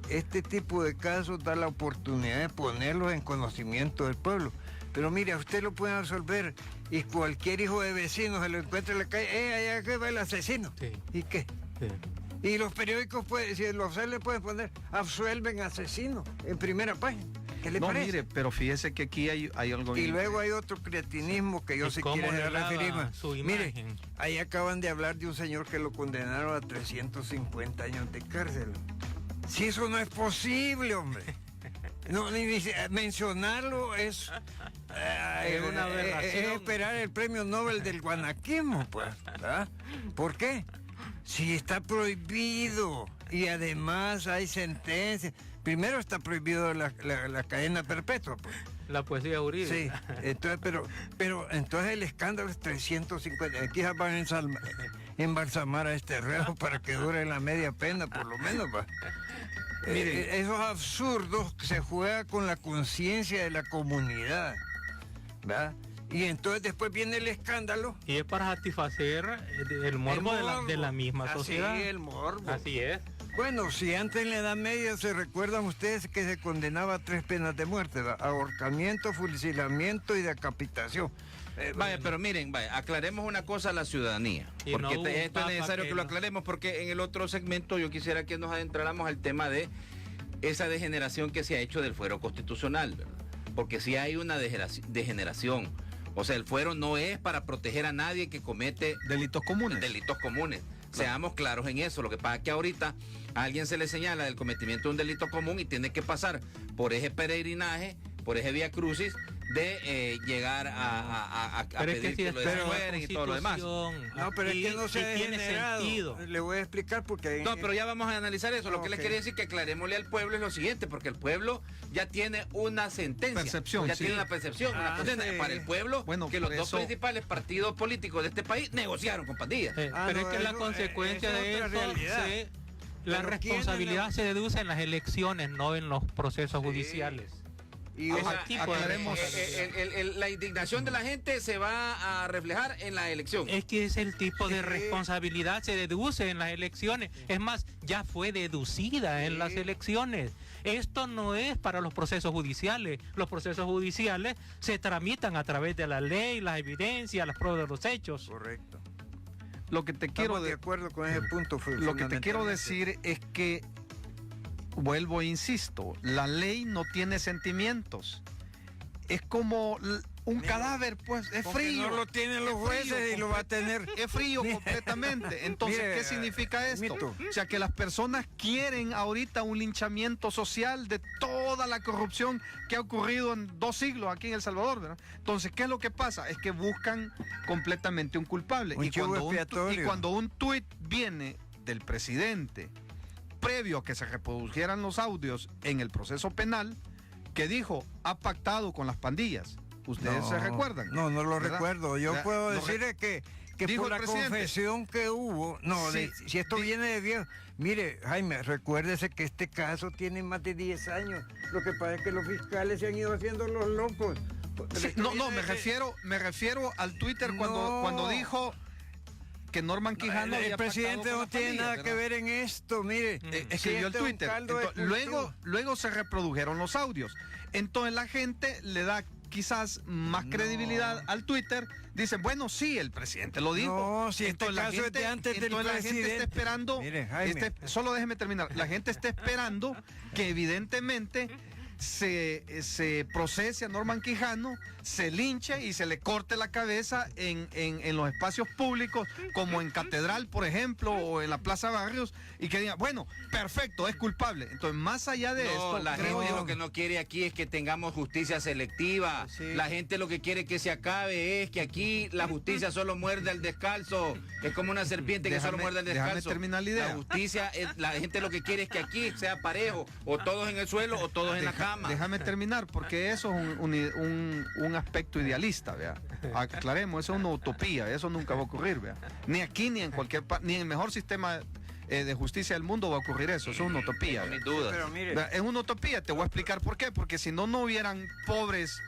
este tipo de casos da la oportunidad de ponerlos en conocimiento del pueblo. Pero mire, a usted lo pueden absolver y cualquier hijo de vecino se lo encuentra en la calle, allá que va el asesino. Sí. ¿Y qué? Y los periódicos, si lo le pueden poner, absuelven asesino en primera página. ¿Qué le No, parece? mire, pero fíjese que aquí hay algo... Y luego hay otro cretinismo que yo ¿Y sí cómo quiero le lava referirme. su Mire, imagen? ahí acaban de hablar de un señor que lo condenaron a 350 años de cárcel. Si eso no es posible, hombre. No, ni mencionarlo es, Es una aberración. es esperar el premio Nobel del guanaquismo, pues. ¿verdad? ¿Por qué? Si está prohibido y además hay sentencias. Primero está prohibido la cadena perpetua, pues. La poesía jurídica. Sí, entonces, pero entonces el escándalo es 350. Aquí van a embalsamar a este reo para que dure la media pena, por lo menos. Va. Esos absurdos se juega con la conciencia de la comunidad, ¿verdad? Y entonces después viene el escándalo. Y es para satisfacer el morbo, de la misma sociedad. Así, el morbo. Así es. Bueno, si antes en la Edad Media se recuerdan ustedes que se condenaba a 3 penas de muerte, ¿verdad? Ahorcamiento, fusilamiento y decapitación. Vaya, pero miren, vaya, aclaremos una cosa a la ciudadanía, Y porque no hubo esto es papa necesario que lo no- aclaremos, porque en el otro segmento yo quisiera que nos adentráramos al tema de esa degeneración que se ha hecho del fuero constitucional, ¿verdad? Porque si hay una degeneración, o sea, el fuero no es para proteger a nadie que comete Delitos comunes. delitos comunes. Seamos claros en eso. Lo que pasa es que ahorita a alguien se le señala del cometimiento de un delito común y tiene que pasar por ese peregrinaje, por ese vía crucis de llegar a Pero es que pedir si que lo es desfueren y todo lo demás. No, pero es que no se ha tiene degenerado. sentido. Le voy a explicar porque... No, pero ya vamos a analizar eso. Lo que les Ok. quería decir que aclarémosle al pueblo es lo siguiente, porque el pueblo ya tiene una sentencia. Percepción, Ya sí. tiene una percepción, una Ah, condena. sí. Para el pueblo, Bueno, que los por dos eso- principales partidos políticos de este país negociaron con pandillas. Ah, Pero no, es que la eso- consecuencia esa de es otra eso, realidad. la Pero responsabilidad ¿quién se deduce en las elecciones, no en los procesos judiciales. Y O esa- sea, tipo de aclaremos- la indignación de la gente se va a reflejar en la elección. Es que es el tipo de Sí. responsabilidad, se deduce en las elecciones. Es más, ya fue deducida en Sí. las elecciones. Esto no es para los procesos judiciales. Los procesos judiciales se tramitan a través de la ley, las evidencias, las pruebas de los hechos. Correcto. Lo que te quiero Estamos de acuerdo con ese punto. Lo que te quiero fundamentalmente. decir es que, vuelvo e insisto, la ley no tiene sentimientos. Es como un Mira, cadáver, pues, es Porque frío. no lo tienen los Es jueces frío, y lo va a tener. Es frío completamente. Entonces, Mire, ¿qué significa esto? Mito. O sea, que las personas quieren ahorita un linchamiento social de toda la corrupción que ha ocurrido en 2 siglos aquí en El Salvador, ¿verdad? Entonces, ¿qué es lo que pasa? Es que buscan completamente un culpable. Un chivo y expiatorio. cuando un tuit viene del presidente, previo a que se reprodujeran los audios en el proceso penal, que dijo, ha pactado con las pandillas. ¿Ustedes se recuerdan? No, no lo ¿verdad? recuerdo. Yo ¿Verdad? puedo Lo decir que dijo por el la presidente. confesión que hubo. No, Sí. si esto viene de viejo. Mire, Jaime, recuérdese que este caso tiene más de 10 años. Lo que pasa es que los fiscales se han ido haciendo los locos. Sí, Esto no, viene me refiero al Twitter No. cuando dijo que Norman Quijano el había presidente pactado no con tiene las nada pandillas, que ¿verdad? ver en esto, mire. Escribió el Este es un Twitter. caldo de Entonces, cultivo. luego se reprodujeron los audios. Entonces la gente le da quizás más No. credibilidad al Twitter. Dicen, bueno, sí, el presidente lo dijo. No, si este Entonces, caso es de antes del entonces la gente presidente. está esperando. Mire, Jaime. Solo déjeme terminar. La gente está esperando que evidentemente se procese a Norman Quijano, se linche y se le corte la cabeza en los espacios públicos, como en Catedral, por ejemplo, o en la Plaza Barrios, y que digan, bueno, perfecto, es culpable. Entonces, más allá de No, esto, la creo gente yo- lo que no quiere aquí es que tengamos justicia selectiva. Sí. La gente lo que quiere que se acabe es que aquí la justicia solo muerde al descalzo. Es como una serpiente que solo Déjame- muerde al déjame descalzo. terminar la idea. La justicia, la gente lo que quiere es que aquí sea parejo. O todos en el suelo o todos en la cama. Déjame terminar, porque eso es un aspecto idealista, vea. Aclaremos, eso es una utopía, eso nunca va a ocurrir, vea. Ni aquí, ni en cualquier ni en el mejor sistema de justicia del mundo va a ocurrir eso es una utopía. Sin vea. duda. Pero mire, Es una utopía, te voy a explicar por qué. Porque si no, no hubieran pobres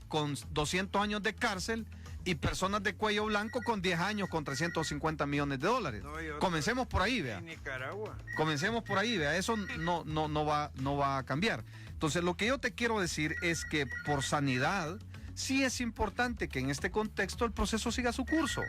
con 200 años de cárcel y personas de cuello blanco con 10 años con 350 millones de dólares. No, yo- Comencemos por ahí, vea. en Nicaragua. Comencemos por ahí, vea. Eso no va a cambiar. Entonces, lo que yo te quiero decir es que por sanidad, sí es importante que en este contexto el proceso siga su curso.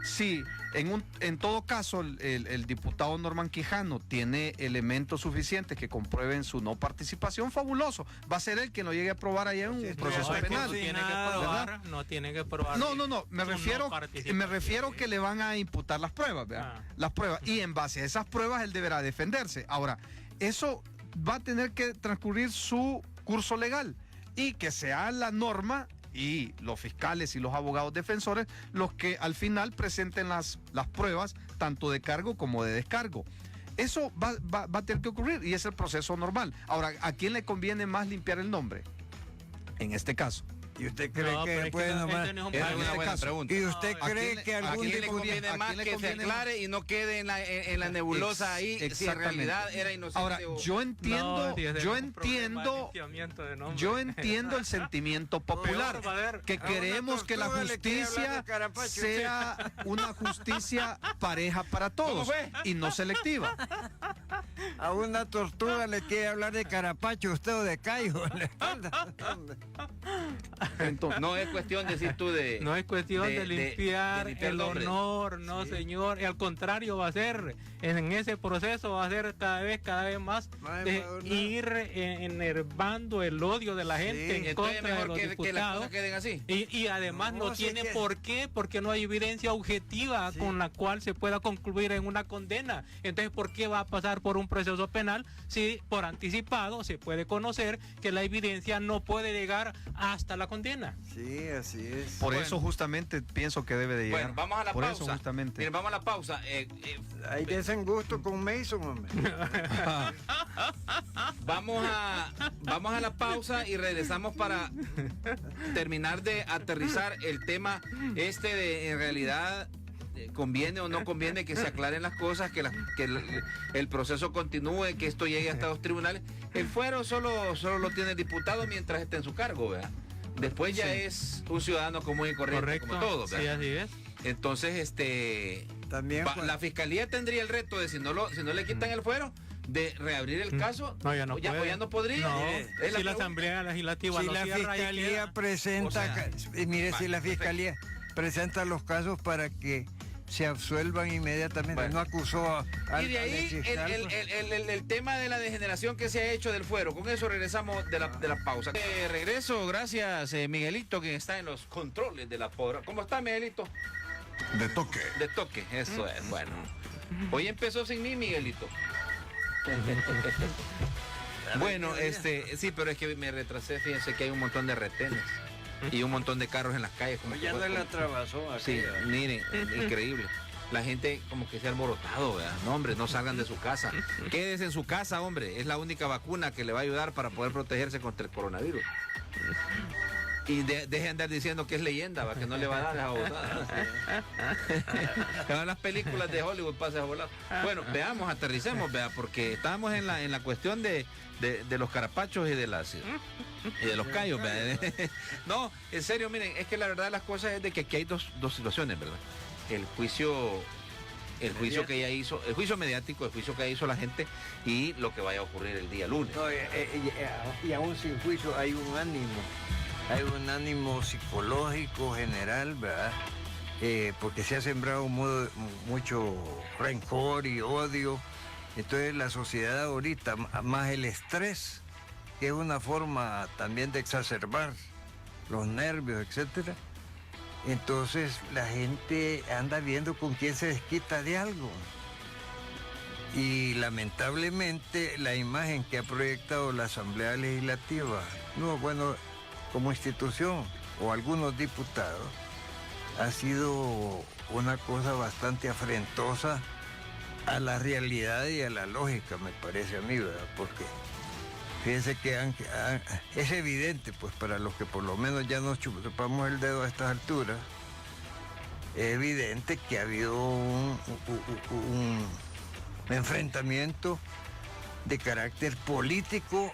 Si en todo caso el diputado Norman Quijano tiene elementos suficientes que comprueben su no participación, fabuloso. Va a ser él quien lo llegue a probar allá en un Sí, proceso No, es que penal. no tiene que ¿verdad? probar, no tiene que probar. No, me su refiero, no participación. me refiero que le van a imputar las pruebas, ¿verdad? Ah. Las pruebas. Y en base a esas pruebas él deberá defenderse. Ahora, eso va a tener que transcurrir su curso legal y que sea la norma y los fiscales y los abogados defensores los que al final presenten las pruebas tanto de cargo como de descargo. Eso va a tener que ocurrir y es el proceso normal. Ahora, ¿a quién le conviene más limpiar el nombre? En este caso. ¿Y usted cree No, pero que es puede que no, nomás? este no es un Esa es país. una buena pregunta. ¿Y usted ¿A cree quién- que a ¿A algún quién le diputado... conviene ¿a más quién le que se conviene aclare y no quede en la nebulosa ahí si en Exactamente. realidad era inocente? Ahora, o... yo entiendo, No, sí, ese yo es un problema de entiendo, limpiamiento de nombre. yo entiendo el sentimiento popular, Peor, va a ver. que A una queremos que la tortuga le quiere hablar justicia de carapacho. sea una justicia pareja para todos fue? y no selectiva. A una tortuga le quiere hablar de carapacho, usted o de caigo en la espalda. Entonces, No es cuestión, decir tú, de... No es cuestión de limpiar limpiar el nombres. honor, no señor. Y al contrario va a ser, en ese proceso va a ser cada vez más Más de embadurnado. ir enervando el odio de la gente en Entonces contra de mejor los que las diputados. cosas queden así. Y además No, no sí tiene que- por qué, porque no hay evidencia objetiva Sí. con la cual se pueda concluir en una condena. Entonces, ¿por qué va a pasar por un proceso penal si por anticipado se puede conocer que la evidencia no puede llegar hasta la condena? Sí, así es. por Bueno. eso justamente pienso que debe de llegar. Bueno, vamos a la por pausa. eso justamente. Miren, vamos a la pausa. Hay desengusto con Mason, hombre. Vamos a la pausa y regresamos para terminar de aterrizar el tema de en realidad conviene o no conviene que se aclaren las cosas, que el proceso continúe, que esto llegue hasta los tribunales. El fuero solo lo tiene el diputado mientras esté en su cargo, ¿verdad? Después ya es un ciudadano común y corriente Correcto. como todos, Sí, ¿verdad? así es. Entonces, También la fiscalía tendría el reto de si no le quitan el fuero, de reabrir el caso. No, ya no o puede. ya no podría. No, Es la si la pregunta. Asamblea Legislativa si lo la cierra, ahí fiscalía queda. presenta, O sea, mire, va, si la perfecto. fiscalía presenta los casos para que se absuelvan inmediatamente, Bueno. no acusó al Y de ahí al fiscal, pues. el tema de la degeneración que se ha hecho del fuero. Con eso regresamos de la pausa. Regreso, gracias Miguelito, que está en los controles de la podra. ¿Cómo está, Miguelito? De toque. De toque, eso es, bueno. Hoy empezó sin mí, Miguelito. Bueno, sí, pero es que me retrasé, fíjense que hay un montón de retenes y un montón de carros en las calles. Como que Ya fue no la como- trabazón Sí, aquella. miren, increíble. La gente como que se ha alborotado, ¿verdad? No, hombre, no salgan de su casa. Quédese en su casa, hombre. Es la única vacuna que le va a ayudar para poder protegerse contra el coronavirus. Y deje de andar diciendo que es leyenda, ¿va? Que no le va a dar las abotadas. Que van las películas de Hollywood, pase a volar. Bueno, veamos, aterricemos, vea, porque estamos en la cuestión de los carapachos y de los callos, vea. No, en serio, miren, es que la verdad de las cosas es de que aquí hay dos situaciones, ¿verdad? El juicio que ella hizo, el juicio mediático, el juicio que hizo la gente y lo que vaya a ocurrir el día lunes. No, y aún sin juicio hay un ánimo psicológico general, ¿verdad? Porque se ha sembrado mucho rencor y odio. Entonces la sociedad ahorita, más el estrés, que es una forma también de exacerbar los nervios, etcétera. Entonces la gente anda viendo con quién se desquita de algo. Y lamentablemente la imagen que ha proyectado la Asamblea Legislativa, no, bueno, como institución o algunos diputados, ha sido una cosa bastante afrentosa a la realidad y a la lógica, me parece a mí, ¿verdad? Porque fíjense que es evidente, pues para los que por lo menos ya nos chupamos el dedo a estas alturas, es evidente que ha habido un enfrentamiento de carácter político,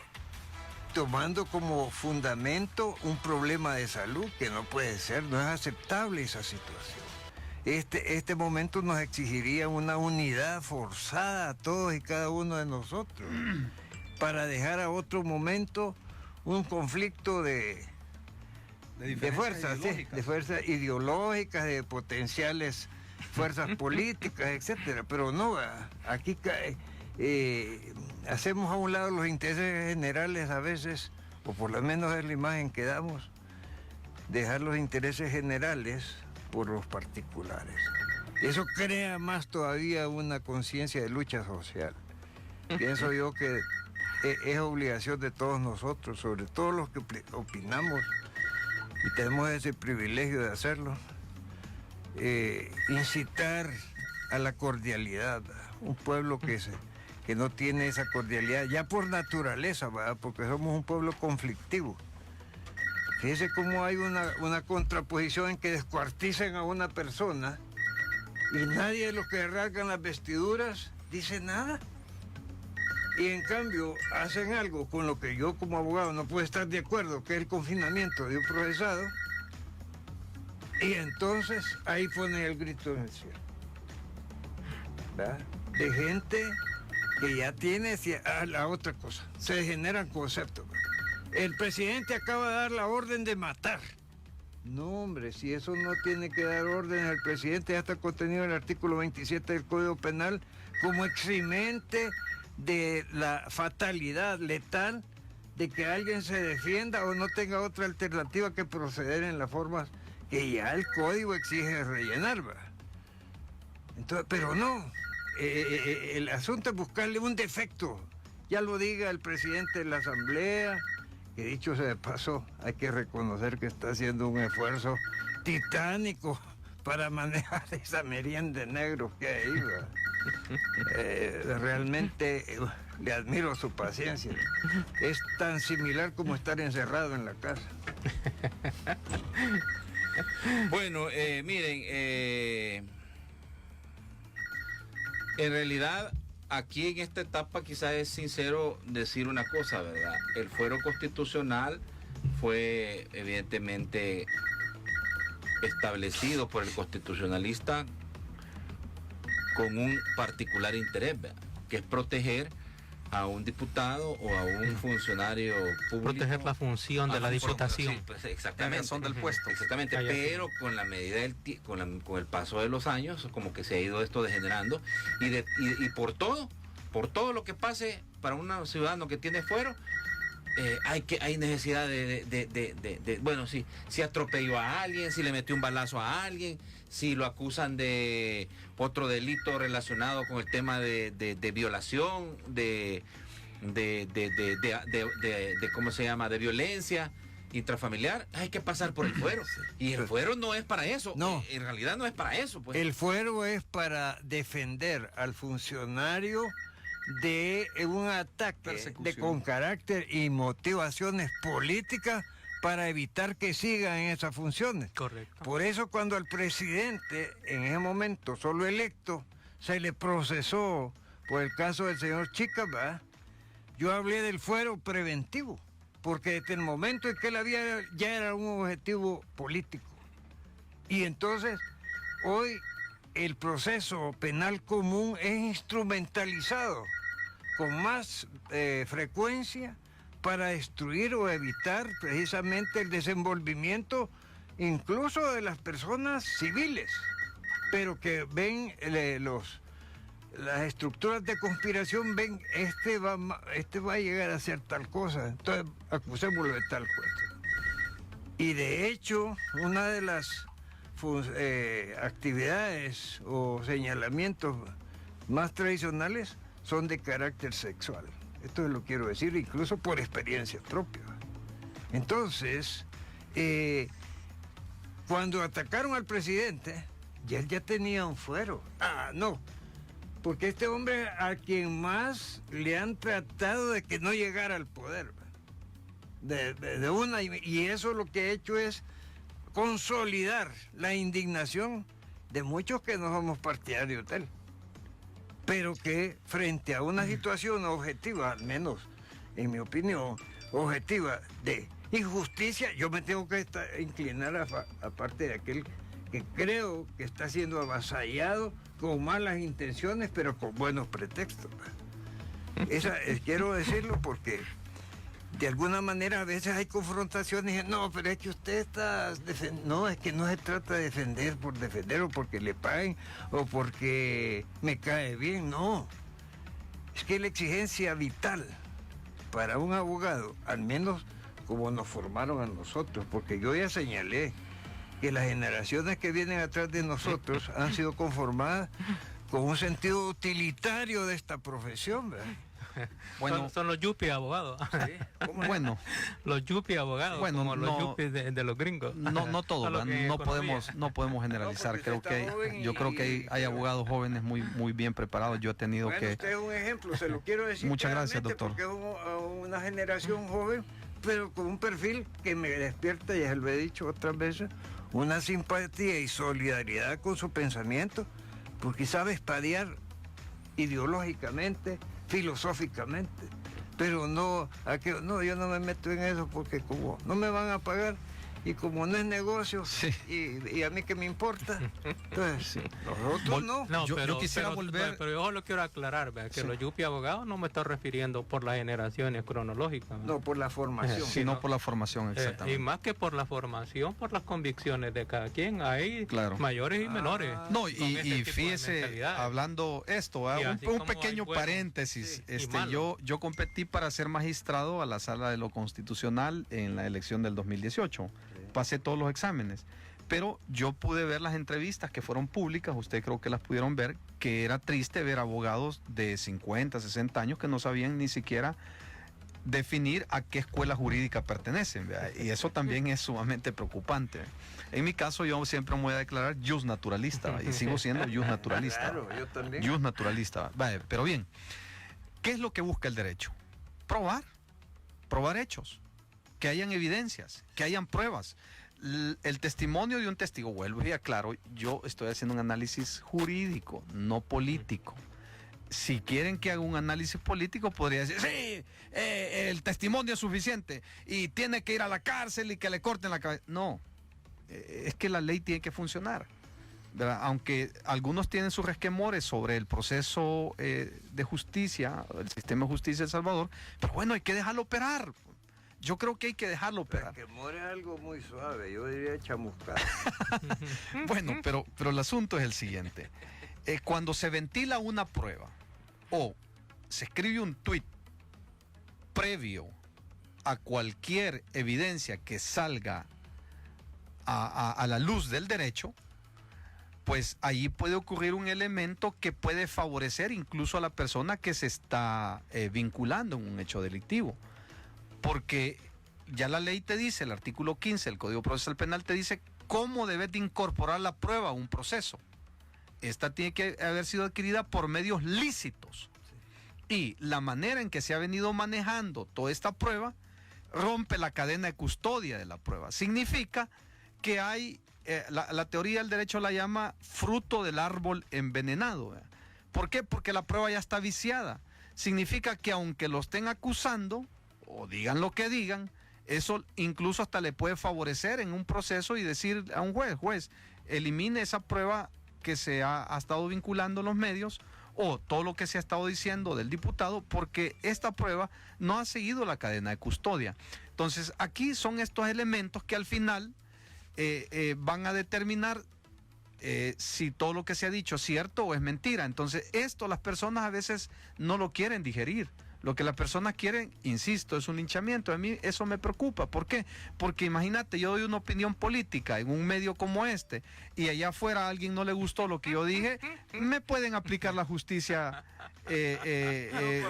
tomando como fundamento un problema de salud que no puede ser, no es aceptable esa situación. Este momento nos exigiría una unidad forzada a todos y cada uno de nosotros para dejar a otro momento un conflicto de fuerzas, ¿sí? De fuerzas ideológicas, de potenciales fuerzas políticas, etcétera. Pero no, aquí hacemos a un lado los intereses generales a veces, o por lo menos es la imagen que damos, dejar los intereses generales por los particulares. Eso crea más todavía una conciencia de lucha social. Pienso yo que es obligación de todos nosotros, sobre todo los que opinamos y tenemos ese privilegio de hacerlo, incitar a la cordialidad. Un pueblo que no tiene esa cordialidad, ya por naturaleza, ¿verdad? Porque somos un pueblo conflictivo. Fíjese cómo hay una contraposición en que descuartizan a una persona y nadie de los que rasgan las vestiduras dice nada. Y en cambio hacen algo con lo que yo como abogado no puedo estar de acuerdo, que es el confinamiento de un procesado. Y entonces ahí ponen el grito en el cielo. ¿Verdad? De gente que ya tiene la otra cosa. Se generan conceptos. El presidente acaba de dar la orden de matar. No, hombre, si eso no tiene que dar orden, el presidente ya está contenido en el artículo 27 del Código Penal como eximente de la fatalidad letal de que alguien se defienda o no tenga otra alternativa que proceder en las formas que ya el código exige rellenar, ¿verdad? Entonces, pero no, el asunto es buscarle un defecto, ya lo diga el presidente de la Asamblea, que dicho sea de paso, hay que reconocer que está haciendo un esfuerzo titánico para manejar esa merienda de negros que hay ahí, ¿verdad? Realmente le admiro su paciencia. Es tan similar como estar encerrado en la casa. Bueno, miren, en realidad aquí en esta etapa quizás es sincero decir una cosa, ¿verdad? El fuero constitucional fue evidentemente establecido por el constitucionalista con un particular interés, ¿verdad? Que es proteger a un diputado o a un funcionario público. Proteger la función de la diputación. Sí, pues, exactamente. Son del puesto. Exactamente, pero con la medida con el paso de los años, como que se ha ido esto degenerando y por todo lo que pase para un ciudadano que tiene fuero, hay necesidad bueno, si atropelló a alguien, si le metió un balazo a alguien, si lo acusan de otro delito relacionado con el tema de violación, de ¿cómo se llama? De violencia intrafamiliar, hay que pasar por el fuero. Y el fuero no es para eso. No. En realidad no es para eso, pues. El fuero es para defender al funcionario de un ataque con carácter y motivaciones políticas para evitar que sigan en esas funciones. Correcto. Por eso cuando al presidente, en ese momento solo electo, se le procesó por el caso del señor Chica, ¿verdad? Yo hablé del fuero preventivo, porque desde el momento en que él ya era un objetivo político. Y entonces, hoy el proceso penal común es instrumentalizado con más frecuencia para destruir o evitar precisamente el desenvolvimiento incluso de las personas civiles, pero que ven las estructuras de conspiración, ven, este va a llegar a hacer tal cosa, entonces acusémoslo de tal cosa. Y de hecho, una de las actividades o señalamientos más tradicionales son de carácter sexual. Esto lo quiero decir incluso por experiencia propia. Entonces, cuando atacaron al presidente, él ya tenía un fuero. No, porque este hombre a quien más le han tratado de que no llegara al poder, y eso lo que ha hecho es consolidar la indignación de muchos que no somos partidarios de él, pero que frente a una situación objetiva, al menos en mi opinión, objetiva de injusticia, yo me tengo que inclinar a parte de aquel que creo que está siendo avasallado con malas intenciones, pero con buenos pretextos. Quiero decirlo porque de alguna manera a veces hay confrontaciones y no, pero es que usted está no, es que no se trata de defender por defender o porque le paguen o porque me cae bien, no. Es que la exigencia vital para un abogado, al menos como nos formaron a nosotros, porque yo ya señalé que las generaciones que vienen atrás de nosotros han sido conformadas con un sentido utilitario de esta profesión, ¿verdad? Bueno, son los yuppies abogados. ¿Sí? Bueno, los yuppies abogados, bueno, como los yuppies de los gringos. No todo, no podemos generalizar. Yo creo que hay abogados jóvenes muy bien preparados. Yo he tenido Usted es un ejemplo, se lo quiero decir. Muchas gracias, doctor. Porque es una generación joven pero con un perfil que me despierta, ya lo he dicho otras veces, una simpatía y solidaridad con su pensamiento, porque sabe espadear ideológicamente, filosóficamente, pero no, yo no me meto en eso porque como no me van a pagar y como no es negocio, Sí. y a mí que me importa, entonces nosotros no. No, Yo quisiera volver- Pero yo lo quiero aclarar, ¿verdad? Que Sí. los yupi abogados no me estoy refiriendo por las generaciones cronológicas, ¿verdad? No, por la formación. Sino por la formación, Y exactamente. más que por la formación, por las convicciones de cada quien. Hay Claro. mayores y menores. No, con y ese tipo de fíjese, mentalidades. hablando esto, Y un así como pequeño hay buenos, paréntesis. sí, y malos. Yo competí para ser magistrado a la Sala de lo Constitucional en la elección del 2018. Pasé todos los exámenes, pero yo pude ver las entrevistas que fueron públicas, usted creo que las pudieron ver, que era triste ver abogados de 50, 60 años que no sabían ni siquiera definir a qué escuela jurídica pertenecen, ¿verdad? Y eso también es sumamente preocupante. En mi caso yo siempre me voy a declarar justnaturalista, ¿verdad? Y sigo siendo justnaturalista. Claro, yo también. Justnaturalista. Vale, pero bien, ¿qué es lo que busca el derecho? Probar hechos, que hayan evidencias, que hayan pruebas. El testimonio de un testigo, vuelvo y aclaro, yo estoy haciendo un análisis jurídico, no político. Si quieren que haga un análisis político, podría decir, sí, el testimonio es suficiente y tiene que ir a la cárcel y que le corten la cabeza. No, es que la ley tiene que funcionar, ¿verdad? Aunque algunos tienen sus resquemores sobre el proceso de justicia, el sistema de justicia de El Salvador, pero bueno, hay que dejarlo operar. Yo creo que hay que dejarlo operar. Que more algo muy suave, yo diría chamuscar. Bueno, pero el asunto es el siguiente. Cuando se ventila una prueba o se escribe un tuit previo a cualquier evidencia que salga a la luz del derecho, pues allí puede ocurrir un elemento que puede favorecer incluso a la persona que se está vinculando en un hecho delictivo. Porque ya la ley te dice, el artículo 15 del Código Procesal Penal te dice cómo debes de incorporar la prueba a un proceso. Esta tiene que haber sido adquirida por medios lícitos. Y la manera en que se ha venido manejando toda esta prueba rompe la cadena de custodia de la prueba. Significa que hay, la teoría del derecho la llama fruto del árbol envenenado, ¿verdad? ¿Por qué? Porque la prueba ya está viciada. Significa que aunque lo estén acusando, o digan lo que digan, eso incluso hasta le puede favorecer en un proceso y decir a un juez, elimine esa prueba que se ha estado vinculando en los medios o todo lo que se ha estado diciendo del diputado, porque esta prueba no ha seguido la cadena de custodia. Entonces, aquí son estos elementos que al final van a determinar si todo lo que se ha dicho es cierto o es mentira. Entonces, esto las personas a veces no lo quieren digerir. Lo que las personas quieren, insisto, es un linchamiento. A mí eso me preocupa. ¿Por qué? Porque imagínate, yo doy una opinión política en un medio como este y allá afuera a alguien no le gustó lo que yo dije, me pueden aplicar la justicia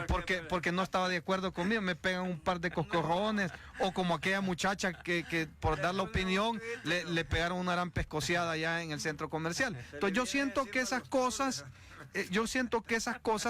porque no estaba de acuerdo conmigo, me pegan un par de coscorrones, o como aquella muchacha que por dar la opinión le pegaron una gran pescociada allá en el centro comercial. Entonces yo siento que esas cosas...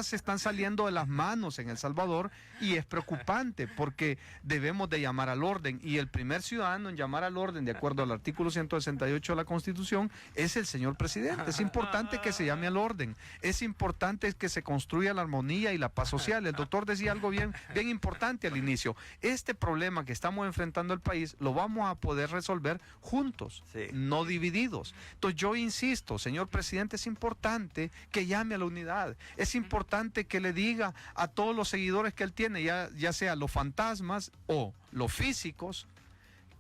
se están saliendo de las manos en El Salvador y es preocupante porque debemos de llamar al orden, y el primer ciudadano en llamar al orden de acuerdo al artículo 168 de la Constitución es el señor presidente. Es importante que se llame al orden, es importante que se construya la armonía y la paz social. El doctor decía algo bien importante al inicio: este problema que estamos enfrentando el país lo vamos a poder resolver juntos, Sí. no divididos. Entonces yo insisto, señor presidente, es importante que llame a la unidad, es importante que le diga a todos los seguidores que él tiene, ya sea los fantasmas o los físicos,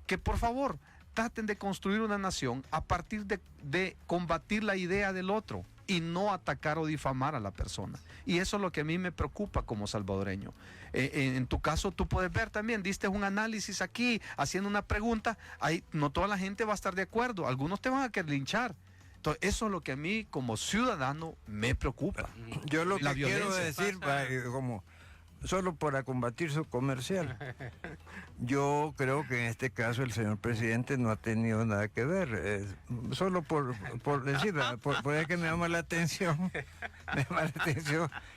que por favor traten de construir una nación a partir de combatir la idea del otro y no atacar o difamar a la persona. Y eso es lo que a mí me preocupa como salvadoreño. En tu caso tú puedes ver también, diste un análisis aquí, haciendo una pregunta, ahí no toda la gente va a estar de acuerdo, algunos te van a querer linchar. Entonces, eso es lo que a mí como ciudadano me preocupa. Yo lo La que quiero violencia. decir, como solo para combatir su comercial. Yo creo que en este caso el señor presidente no ha tenido nada que ver, solo por decir, por eso que me llama la atención,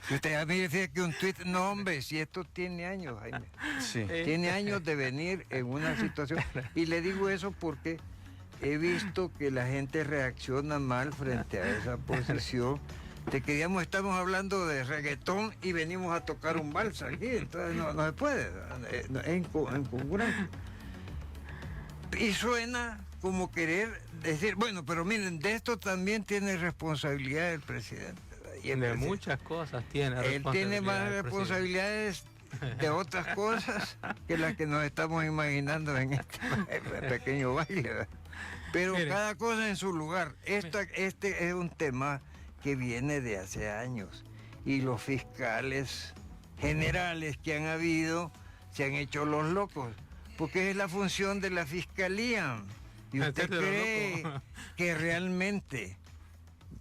que usted a mí decía que un tuit, no hombre, si esto tiene años, Jaime, Sí. tiene años de venir en una situación, y le digo eso porque he visto que la gente reacciona mal frente a esa posición, de que digamos estamos hablando de reggaetón y venimos a tocar un vals aquí, entonces no se puede, es incongruente. Y suena como querer decir, bueno, pero miren, de esto también tiene responsabilidad el presidente. Y el De presidente, muchas cosas tiene él tiene más responsabilidad el responsabilidades de otras cosas que las que nos estamos imaginando en este pequeño baile, ¿verdad? Pero Mire. cada cosa en su lugar. Este es un tema que viene de hace años y los fiscales generales que han habido se han hecho los locos, porque es la función de la fiscalía. ¿Y usted Hacerse los cree locos. que realmente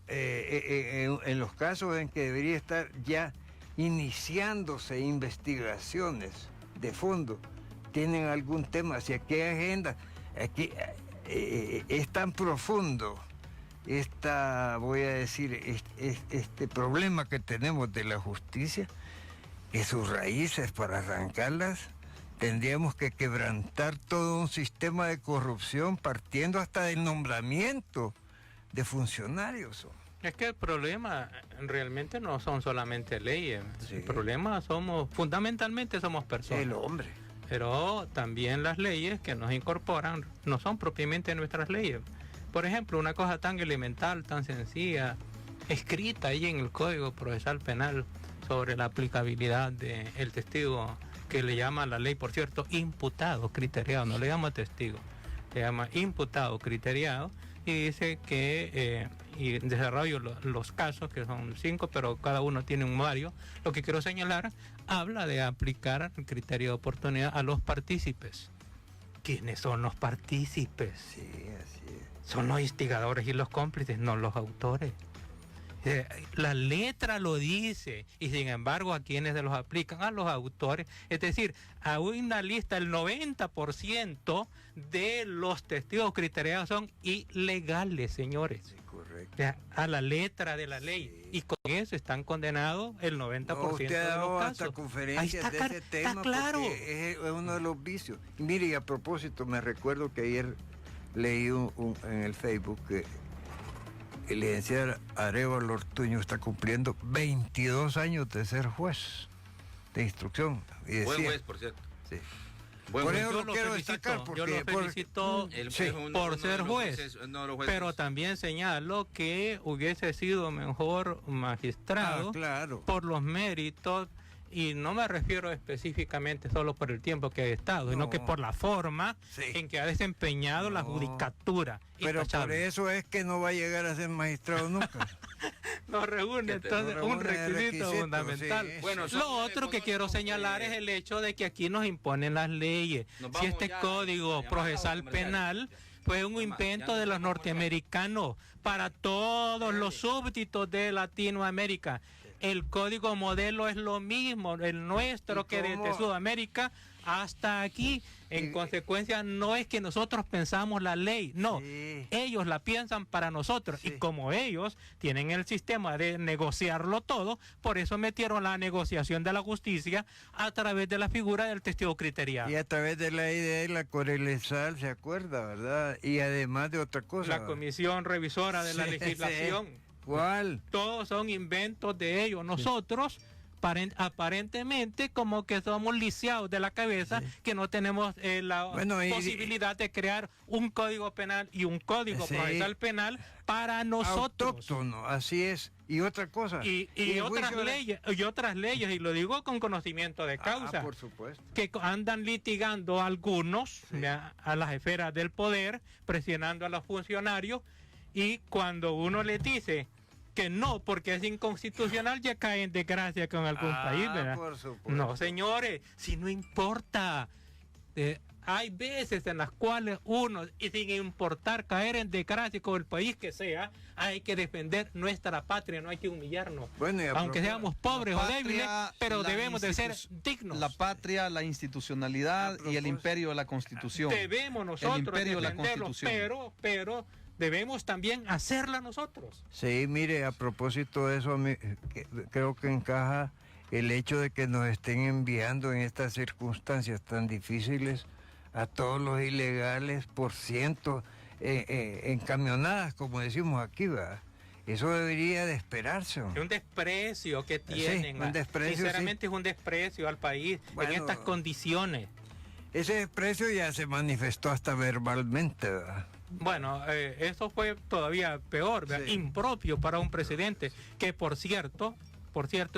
en los casos en que debería estar ya iniciándose investigaciones de fondo, tienen algún tema? Si aquí hay agenda, aquí es tan profundo voy a decir, este problema que tenemos de la justicia, que sus raíces, para arrancarlas, tendríamos que quebrantar todo un sistema de corrupción partiendo hasta del nombramiento de funcionarios. Es que el problema realmente no son solamente leyes. Sí. El problema fundamentalmente somos personas. El hombre. Pero también las leyes que nos incorporan no son propiamente nuestras leyes. Por ejemplo, una cosa tan elemental, tan sencilla, escrita ahí en el Código Procesal Penal sobre la aplicabilidad del testigo, que le llama la ley, por cierto, imputado criteriado, no le llama testigo, le llama imputado criteriado, y dice que, y desarrollo los casos, que son 5, pero cada uno tiene un varios. Lo que quiero señalar, habla de aplicar el criterio de oportunidad a los partícipes. ¿Quiénes son los partícipes? Sí, así es. Son los instigadores y los cómplices, no los autores. La letra lo dice, y sin embargo, ¿a quiénes se los aplican? A los autores. Es decir, a una lista, el 90% de los testigos criteriados son ilegales, señores. Sí, correcto. O sea, a la letra de la ley. Sí. Y con eso están condenados el 90% No, usted ha de dado los hasta casos. conferencias Ahí de está, ese está tema, claro. porque es uno de los vicios. Y mire, y a propósito, me recuerdo que ayer leí en el Facebook que el licenciado Arévalo Ortuño está cumpliendo 22 años de ser juez de instrucción. Y decía, Buen juez, por cierto. sí. Buen Por juez. eso Yo lo lo quiero felicito, destacar, yo lo porque felicito sí, Es uno por de ser los juez. jueces, uno de los jueces. Pero también señalo que hubiese sido mejor magistrado claro. por los méritos, y no me refiero específicamente solo por el tiempo que ha estado, sino No. que por la forma Sí. en que ha desempeñado la No. judicatura. Pero por intachable. eso es que no va a llegar a ser magistrado nunca. No reúne entonces no un reúne el requisito requisito, fundamental. sí. Bueno, Lo otro que quiero señalar es el hecho de que aquí nos imponen las leyes. Nos Si vamos este ya código a llamar a procesal los comerciales. penal fue un invento ya de nos los vamos a norteamericanos para todos los súbditos de Latinoamérica. El código modelo es lo mismo, el nuestro, ¿Y que desde cómo? Sudamérica hasta aquí. En Y- consecuencia, no es que nosotros pensamos la ley, no. Sí. Ellos la piensan para nosotros. Sí. Y como ellos tienen el sistema de negociarlo todo, por eso metieron la negociación de la justicia a través de la figura del testigo criteriado. Y a través de la idea de la Corelesal, ¿se acuerda, verdad? Y además de otra cosa. La comisión revisora de la Sí, legislación. sí. ¿Cuál? Todos son inventos de ellos. Nosotros, aparentemente, como que somos lisiados de la cabeza, que no tenemos la Bueno, y- posibilidad de crear un código penal y un código Sí. procesal penal para nosotros. Autóctono, así es. Y otra cosa. Y el otras juicio de- leyes, y lo digo con conocimiento de causa, por supuesto. que andan litigando algunos a las esferas del poder, presionando a los funcionarios, y cuando uno les dice que no, porque es inconstitucional, ya cae en desgracia con algún país, ¿verdad? Por supuesto. No, señores, si no importa. hay veces en las cuales uno, y sin importar caer en desgracia con el país que sea, hay que defender nuestra patria, no hay que humillarnos. Bueno, aunque seamos pobres o débiles, pero la debemos de ser dignos. La patria, la institucionalidad y el imperio de la Constitución. Debemos nosotros el imperio de la defenderlo, Constitución. pero debemos también hacerla nosotros. Sí, mire, a propósito de eso, creo que encaja el hecho de que nos estén enviando en estas circunstancias tan difíciles a todos los ilegales por cientos en camionadas, como decimos aquí, ¿verdad? Eso debería de esperarse. Es un desprecio que tienen. Sí, un desprecio, sinceramente sí. Es un desprecio al país Bueno, en estas condiciones. Ese desprecio ya se manifestó hasta verbalmente, ¿verdad? Bueno, eso fue todavía peor, ¿verdad? Sí. Impropio para un presidente que, por cierto,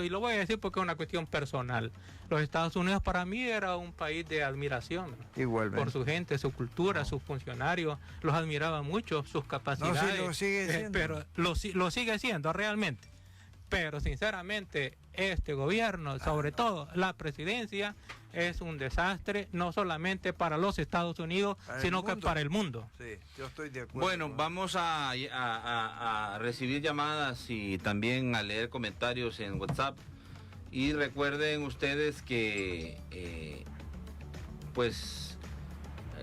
y lo voy a decir porque es una cuestión personal, los Estados Unidos para mí era un país de admiración, ¿no? Igualmente. Por su gente, su cultura, sus funcionarios, los admiraba mucho, sus capacidades. No, sí, lo sigue siendo. Pero lo sigue siendo realmente. Pero sinceramente, este gobierno, sobre todo la presidencia, es un desastre, no solamente para los Estados Unidos, sino que para el mundo. Sí, yo estoy de acuerdo. Bueno, vamos a recibir llamadas y también a leer comentarios en WhatsApp. Y recuerden ustedes que,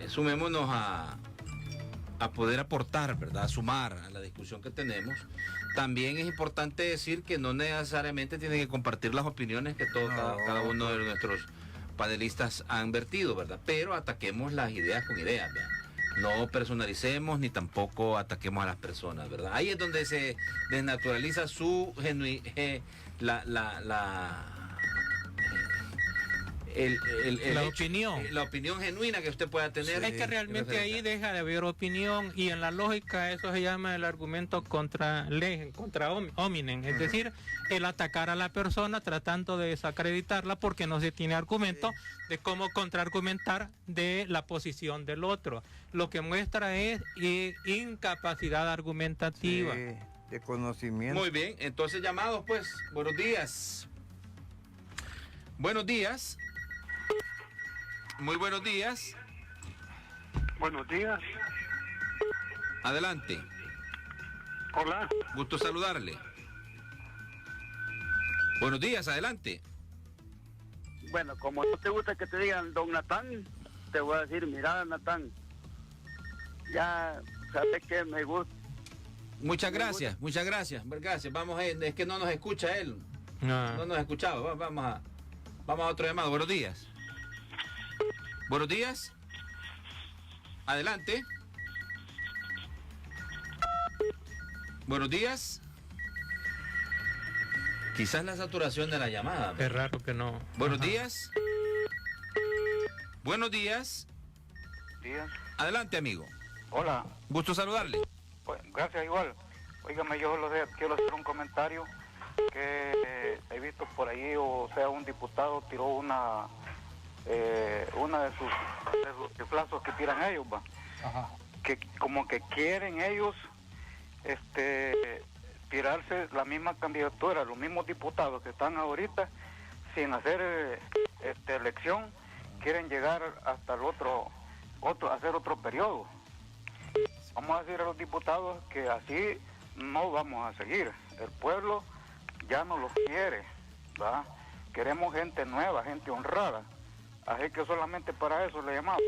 sumémonos a poder aportar, ¿verdad? A sumar a la discusión que tenemos. También es importante decir que no necesariamente tienen que compartir las opiniones que cada uno de nuestros panelistas han vertido, ¿verdad? Pero ataquemos las ideas con ideas, ¿verdad? No personalicemos ni tampoco ataquemos a las personas, ¿verdad? Ahí es donde se desnaturaliza su la opinión genuina que usted pueda tener. Es que realmente ahí deja de haber opinión y en la lógica eso se llama el argumento contra hominem, es decir, el atacar a la persona tratando de desacreditarla porque no se tiene argumento de cómo contraargumentar de la posición del otro. Lo que muestra es incapacidad argumentativa. Sí, de conocimiento. Muy bien, entonces llamados pues, buenos días. Buenos días. Muy buenos días. Buenos días. Adelante. Hola. Gusto saludarle. Buenos días, adelante. Bueno, como no te gusta que te digan don Natán, te voy a decir, mira Natán, ya sabes que me gusta. Muchas gracias. Gracias. Vamos es que no nos escucha él. No nos escuchaba. Vamos a otro llamado. Buenos días. Buenos días. Adelante. Buenos días. Quizás la saturación de la llamada. Es raro que no. Buenos días. Buenos días. Días. Adelante, amigo. Hola. Gusto saludarle. Pues, gracias igual. Óigame, yo quiero hacer un comentario que he visto por ahí, o sea, un diputado tiró una de sus chiflazos que tiran ellos, va. Ajá. Que como que quieren ellos tirarse la misma candidatura, los mismos diputados que están ahorita sin hacer elección, quieren llegar hasta el hacer otro periodo. Vamos a decir a los diputados que así no vamos a seguir. El pueblo ya no los quiere, ¿verdad? Queremos gente nueva, gente honrada. Así que solamente para eso le llamamos.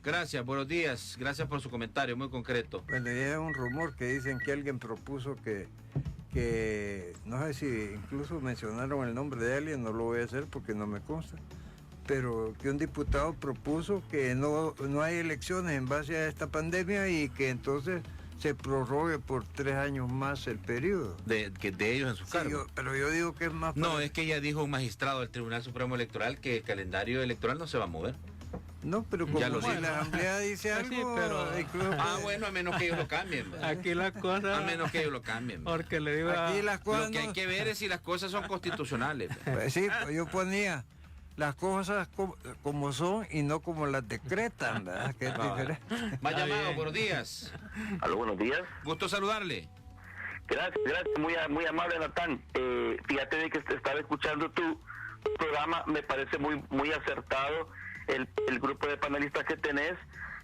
Gracias, buenos días. Gracias por su comentario, muy concreto. Bueno, ya es un rumor que dicen que alguien propuso que no sé si incluso mencionaron el nombre de alguien, no lo voy a hacer porque no me consta, pero que un diputado propuso que no hay elecciones en base a esta pandemia y que entonces se prorrogue por 3 años más el periodo. De ellos en su cargo. Pero yo digo que es más... No, es que ya dijo un magistrado del Tribunal Supremo Electoral que el calendario electoral no se va a mover. No, pero como Ya lo si sé. la Asamblea dice Pues algo... sí, pero- incluso- Bueno, a menos que ellos lo cambien, ¿verdad? Aquí la cosa... A menos que ellos lo cambien, ¿verdad? Porque le digo a... Aquí las cosas Lo que hay no- que ver es si las cosas son constitucionales, ¿verdad? Pues sí, pues yo ponía las cosas como son y no como las decretan, ¿verdad? Que es diferente. Más Está llamados, bien. buenos días. Aló, buenos días. Gusto saludarle. Gracias, muy amable, Natán. Fíjate de que estaba escuchando tu programa, me parece muy acertado el grupo de panelistas que tenés,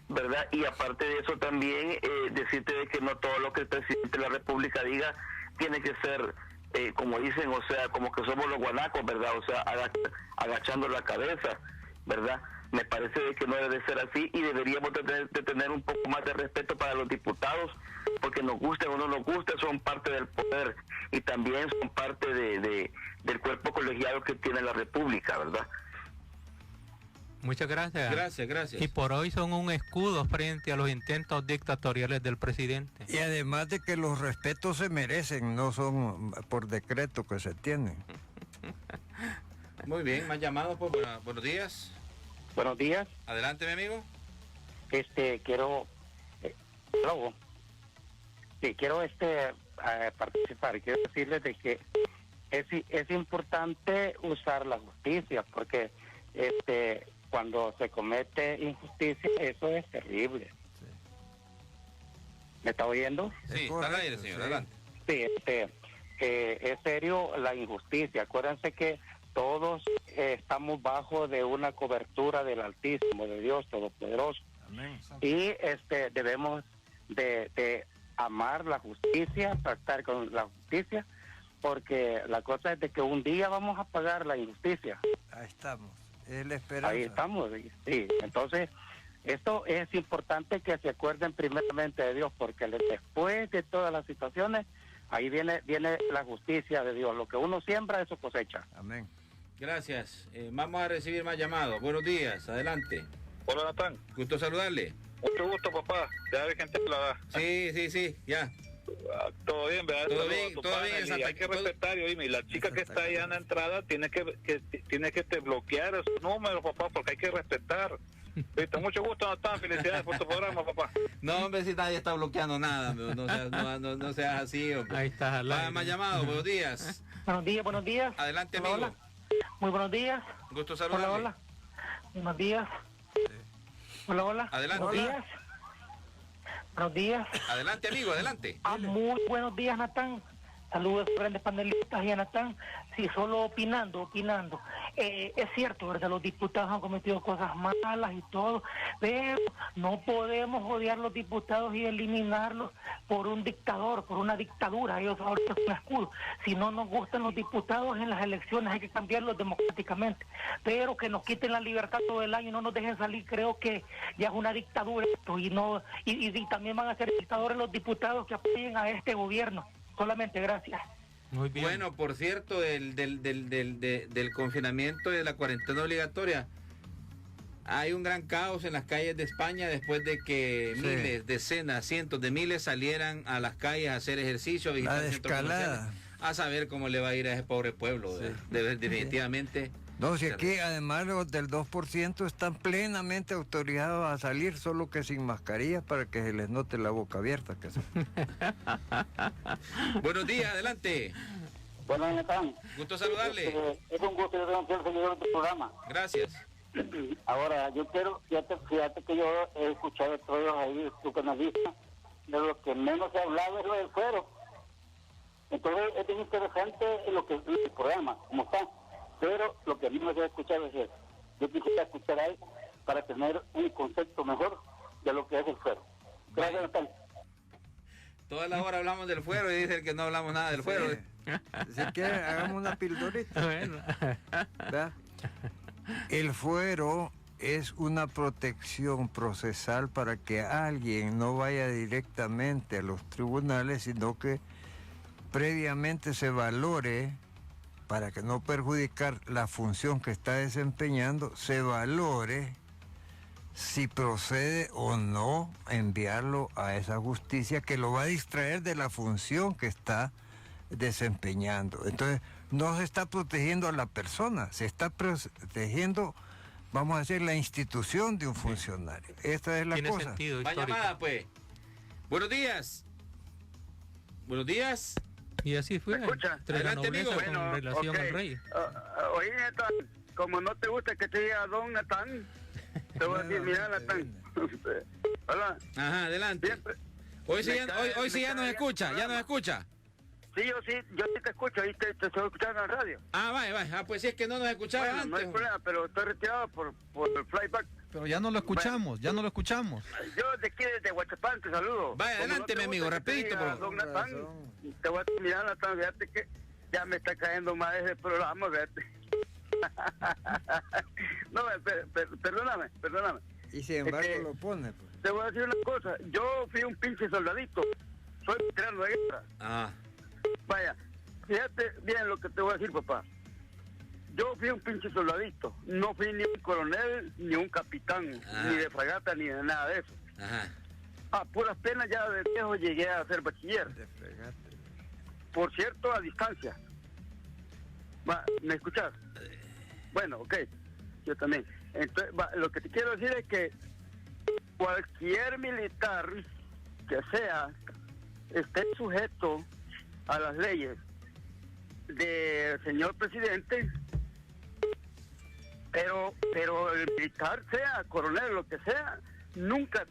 ¿verdad? Y aparte de eso también decirte de que no todo lo que el presidente de la República diga tiene que ser, como dicen, o sea, como que somos los guanacos, ¿verdad? O sea, agachando la cabeza, ¿verdad? Me parece de que no debe ser así y deberíamos de tener un poco más de respeto para los diputados, porque nos guste o no nos guste, son parte del poder y también son parte del cuerpo colegiado que tiene la República, ¿verdad? Muchas gracias. Gracias. Y por hoy son un escudo frente a los intentos dictatoriales del presidente. Y además de que los respetos se merecen, no son por decreto que se tienen. Muy bien, más llamados, pues, buenos días. Buenos días. Adelante, mi amigo. Quiero participar. Quiero decirles de que es importante usar la justicia, porque cuando se comete injusticia, eso es terrible. Sí. ¿Me está oyendo? Sí, está al aire, señor, sí. adelante. Sí, es serio la injusticia. Acuérdense que todos estamos bajo de una cobertura del Altísimo, de Dios Todopoderoso. Amén. Y debemos de amar la justicia, pactar con la justicia, porque la cosa es de que un día vamos a pagar la injusticia. Ahí estamos. Es la esperanza. Ahí estamos, sí. Entonces, esto es importante que se acuerden primeramente de Dios, porque después de todas las situaciones, ahí viene la justicia de Dios. Lo que uno siembra, eso cosecha. Amén. Gracias. Vamos a recibir más llamados. Buenos días, adelante. Hola, Natán. Gusto saludarle. Mucho gusto, papá. Ya ves gente la da. Sí, ya. Todo bien, ¿verdad? Todo Saludos bien, a tu todo panel, bien en y Santa- hay que todo- respetar, y oíme, y la chica que está allá en la entrada tiene que te bloquear esos números, papá, porque hay que respetar. ¿Viste? Mucho gusto, Natán. Felicidades por tu programa, papá. No, hombre, si nadie está bloqueando nada, no seas así, hombre. Ahí está al aire. Más llamados, buenos días. Buenos días. Adelante, Hola, amigo. hola. Muy buenos días. Gusto saludarle. Hola. Buenos días. Hola. Adelante. Buenos días. Buenos días. Adelante, amigo, adelante. Muy buenos días, Natán. Saludos, grandes panelistas y a Natán. Sí, solo opinando. Es cierto, ¿verdad? Los diputados han cometido cosas malas y todo, pero no podemos odiar a los diputados y eliminarlos por un dictador, por una dictadura. Ellos ahorita son un escudo. Si no nos gustan los diputados en las elecciones, hay que cambiarlos democráticamente. Pero que nos quiten la libertad todo el año y no nos dejen salir, creo que ya es una dictadura esto. Y también van a ser dictadores los diputados que apoyen a este gobierno. Solamente gracias. Muy bien. Bueno, por cierto, del confinamiento y de la cuarentena obligatoria, hay un gran caos en las calles de España después de que Sí. miles, decenas, cientos de miles salieran a las calles a hacer ejercicio, a visitar La centros desescalada. comerciales, a saber cómo le va a ir a ese pobre pueblo. Sí. Definitivamente. No, si aquí además los del 2% están plenamente autorizados a salir, solo que sin mascarilla para que se les note la boca abierta. Buenos días, adelante. Bueno, Natán. Gusto saludarle. Es un gusto, yo tengo que ser seguidor de tu programa. Gracias. Ahora, yo quiero, fíjate que yo he escuchado todos ahí, tu canalista, de lo que menos se ha hablado es lo del fuero. Entonces, es bien interesante el programa, como está. Pero lo que a mí me ha escuchado es eso. Yo quisiera escuchar ahí para tener un concepto mejor de lo que es el fuero. Gracias, Natán. Toda la hora hablamos del fuero y dice el que no hablamos nada del fuero. Si quieren, hagamos una pildorita. Bueno. ¿Verdad? El fuero es una protección procesal para que alguien no vaya directamente a los tribunales, sino que previamente se valore, para que no perjudicar la función que está desempeñando, se valore si procede o no enviarlo a esa justicia que lo va a distraer de la función que está desempeñando. Entonces, no se está protegiendo a la persona, se está protegiendo, vamos a decir, la institución de un funcionario. Esta es la Tiene cosa. sentido Va histórico. llamada, pues. Buenos días. Buenos días. Y así fue. ¿Me escucha? Entre la Adelante, nobleza amigo. con relación ok. al rey. Oye, Natán, como no te gusta que te diga don Natán, te voy a decir, mira, Natán. Hola. Ajá, adelante. Siempre. Hoy sí Me ya, cae- hoy sí me ya cae nos bien escucha, el ya nos programa. escucha. Sí, yo sí te escucho, ahí te estoy escuchando en la radio. Ah, vaya. Ah, pues sí, es que no nos escuchaba Bueno, antes. no hay problema, pero estoy retirado por el flyback. Pero ya no lo escuchamos, ya no lo escuchamos. Yo de aquí desde Huachapán te saludo. Vaya, Como adelante, no te mi amigo, gusta que te rapidito, diga, por don Natán, te voy a terminar, Natán, fíjate que ya me está cayendo más ese programa, fíjate. No, perdóname. Y sin embargo lo pone, pues. Te voy a decir una cosa, yo fui un pinche soldadito, soy veterano de guerra. Ah. Vaya, fíjate bien lo que te voy a decir, papá. Yo fui un pinche soldadito, no fui ni un coronel, ni un capitán, ni de fragata, ni de nada de eso. Ajá. A puras penas ya de viejo llegué a ser bachiller. De fregate. Por cierto, a distancia. ¿Me escuchas? Bueno, ok, yo también. Entonces, lo que te quiero decir es que cualquier militar que sea esté sujeto a las leyes del señor presidente, pero el militar, sea coronel, lo que sea, nunca,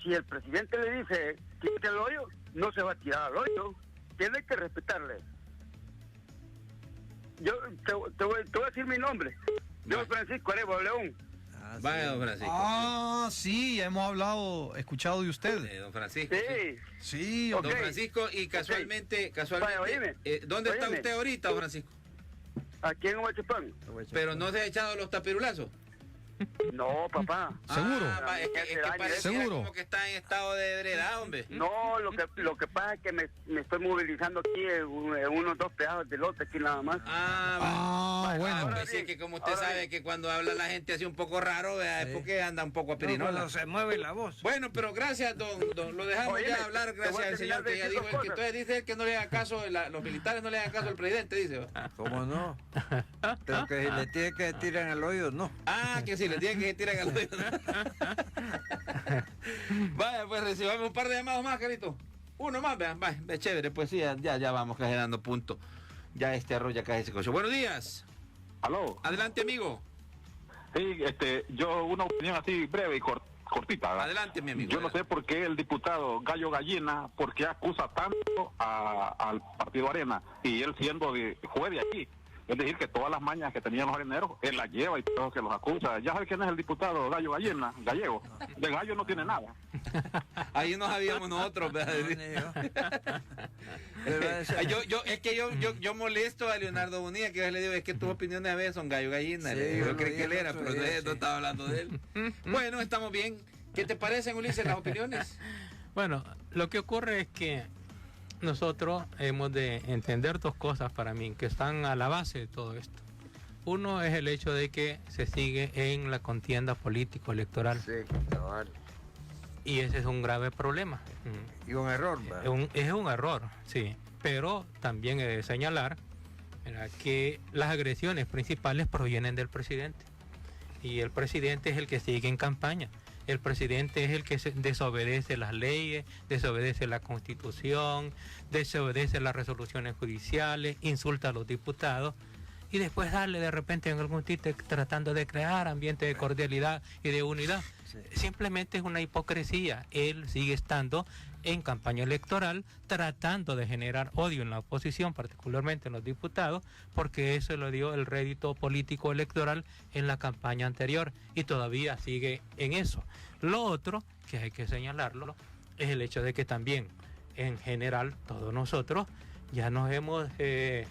si el presidente le dice quítate el hoyo, no se va a tirar al hoyo, tiene que respetarle. Yo te voy a decir mi nombre. Yo soy Francisco Arevo León. Vaya, don Francisco. Ah, sí, hemos escuchado de usted. Don Francisco. Sí, Don Francisco, y casualmente, Vaya, oíme. ¿dónde está Oíme. usted ahorita, don Francisco? Aquí en Huachapán. Pero no se ha echado los tapirulazos. No, papá. ¿Seguro? Es que parece ¿Seguro? como que está en estado de ebriedad, hombre. No, lo que pasa es que me estoy movilizando aquí en unos 2 pedazos de lote aquí nada más. Bueno. Pues sí, es que como usted sabe que cuando habla la gente así un poco raro, ¿verdad? Es porque anda un poco apirinola. Cuando se mueve la voz. Bueno, pero gracias, don, lo dejamos Oye, ya hablar, te voy gracias a al señor que ya terminar de dijo, decir dos que entonces dice él que no le haga caso, los militares no le hagan caso al presidente, dice. ¿Cómo no? Pero que si le tiene que tirar al hoyo, no. Ah, que si le tienen que tirar al oído. Vaya, pues recibamos un par de llamados más, Carito. Uno más, vean, vaya, chévere, pues sí, ya vamos casi dando punto. Ya este arroz ya casi se coció. Buenos días. Aló. Adelante, amigo. Sí, yo una opinión así breve y cortita, ¿verdad? Adelante, mi amigo. Yo no sé por qué el diputado Gallo Gallina, por qué acusa tanto al Partido Arena, y él siendo juez de aquí. Es decir, que todas las mañas que tenían los areneros, él las lleva y todo que los acusa. ¿Ya sabe quién es el diputado Gallo Gallina? Gallego. De gallo no tiene nada. Ahí no sabíamos nosotros, ¿verdad? Yo molesto a Leonardo Bonilla, que yo le digo, es que tus opiniones a veces son Gallo Gallina. Sí, yo creí que él era, pero no estaba hablando de él. Bueno, estamos bien. ¿Qué te parecen, Ulises, las opiniones? Bueno, lo que ocurre es que nosotros hemos de entender 2 cosas para mí que están a la base de todo esto. Uno es el hecho de que se sigue en la contienda político-electoral. Sí, cabal. Y ese es un grave problema. Y un error, ¿verdad? Es un error, sí. Pero también he de señalar que las agresiones principales provienen del presidente. Y el presidente es el que sigue en campaña. El presidente es el que desobedece las leyes, desobedece la Constitución, desobedece las resoluciones judiciales, insulta a los diputados y después sale de repente en algún sitio tratando de crear ambiente de cordialidad y de unidad. Sí. Simplemente es una hipocresía. Él sigue estando en campaña electoral tratando de generar odio en la oposición, particularmente en los diputados, porque eso le dio el rédito político electoral en la campaña anterior y todavía sigue en eso. Lo otro que hay que señalarlo es el hecho de que también en general todos nosotros ya nos hemos de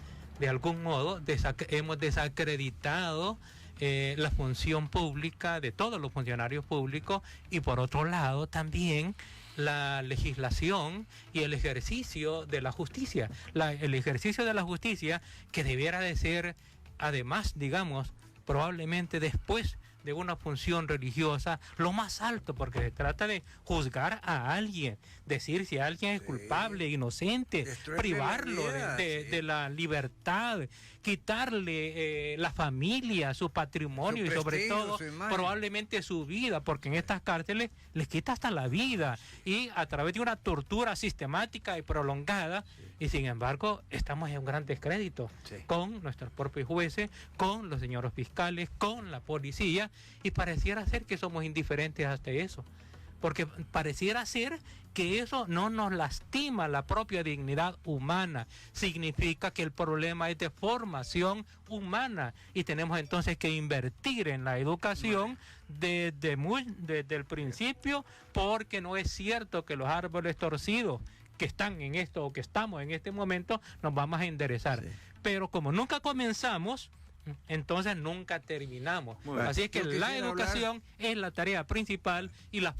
algún modo hemos desacreditado la función pública de todos los funcionarios públicos y por otro lado también la legislación y el ejercicio de la justicia. El ejercicio de la justicia que debiera de ser, además, digamos, probablemente después de una función religiosa, lo más alto, porque se trata de juzgar a alguien, decir si alguien es culpable, inocente, privarlo de la libertad, quitarle la familia, su patrimonio y sobre todo probablemente su vida, porque en estas cárceles les quita hasta la vida y a través de una tortura sistemática y prolongada y sin embargo estamos en un gran descrédito con nuestros propios jueces, con los señores fiscales, con la policía y pareciera ser que somos indiferentes hasta eso. porque pareciera ser que eso no nos lastima la propia dignidad humana. Significa que el problema es de formación humana y tenemos entonces que invertir en la educación desde el principio, porque no es cierto que los árboles torcidos que están en esto o que estamos en este momento nos vamos a enderezar. Sí. Pero como nunca comenzamos, entonces nunca terminamos. Bueno, así es que la educación es la tarea principal y la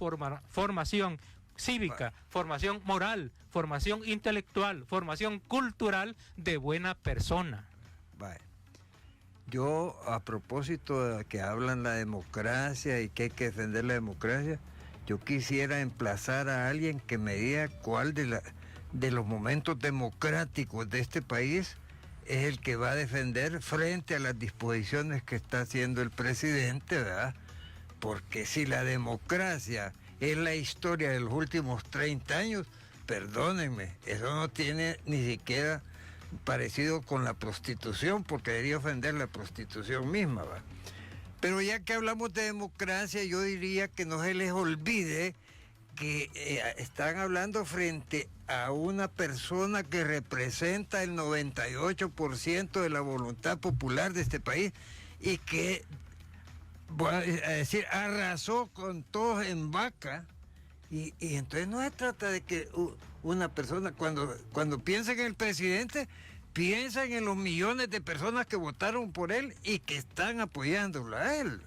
formación cívica, formación moral, formación intelectual, formación cultural de buena persona. Vale. Yo, a propósito de que hablan la democracia y que hay que defender la democracia, yo quisiera emplazar a alguien que me diga cuál de los momentos democráticos de este país es el que va a defender frente a las disposiciones que está haciendo el presidente, ¿verdad? Porque si la democracia es la historia de los últimos 30 años, perdónenme, eso no tiene ni siquiera parecido con la prostitución, porque debería ofender la prostitución misma, ¿va? Pero ya que hablamos de democracia, yo diría que no se les olvide que están hablando frente a una persona que representa el 98% de la voluntad popular de este país y que, voy a decir, arrasó con todos en vaca. Y entonces no se trata de que una persona, cuando piensa en el presidente, piensan en los millones de personas que votaron por él y que están apoyándolo a él.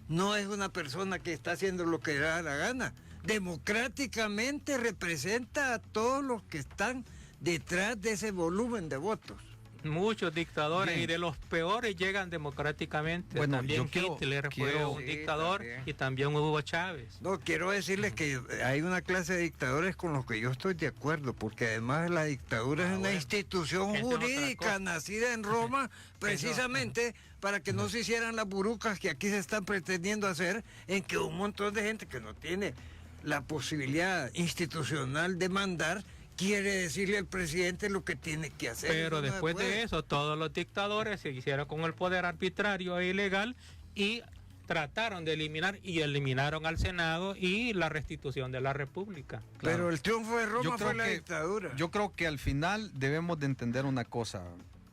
No es una persona que está haciendo lo que le da la gana. Democráticamente representa a todos los que están detrás de ese volumen de votos. Muchos dictadores, y de los peores llegan democráticamente. Bueno, también Hitler fue un dictador, y también Hugo Chávez. No, quiero decirles que hay una clase de dictadores con los que yo estoy de acuerdo, porque además la dictadura es una institución jurídica nacida en Roma precisamente para que no se hicieran las burucas que aquí se están pretendiendo hacer, en que un montón de gente que no tiene la posibilidad institucional de mandar quiere decirle al presidente lo que tiene que hacer. Pero después de eso, todos los dictadores se hicieron con el poder arbitrario e ilegal y trataron de eliminaron al Senado y la restitución de la República. Claro. Pero el triunfo de Roma fue la dictadura. Yo creo que al final debemos de entender una cosa.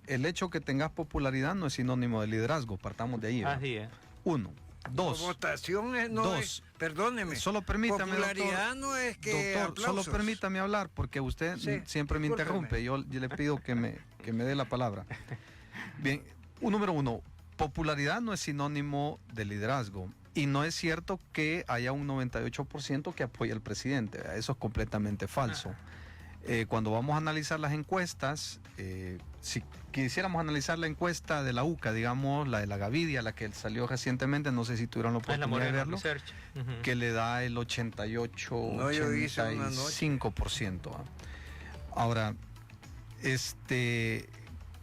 El hecho que tengas popularidad no es sinónimo de liderazgo, partamos de ahí, ¿verdad? Así es. Uno. Dos. La votación no es, perdóneme. Solo permítame, popularidad doctor, no es que doctor, solo permítame hablar, porque usted siempre me interrumpe. Yo le pido que me dé la palabra. Bien, número uno, popularidad no es sinónimo de liderazgo. Y no es cierto que haya un 98% que apoya al presidente. Eso es completamente falso. Cuando vamos a analizar las encuestas, si quisiéramos analizar la encuesta de la UCA, digamos, la de la Gavidia, la que salió recientemente, no sé si tuvieron la oportunidad de verlo, que le da el 85%. Ahora,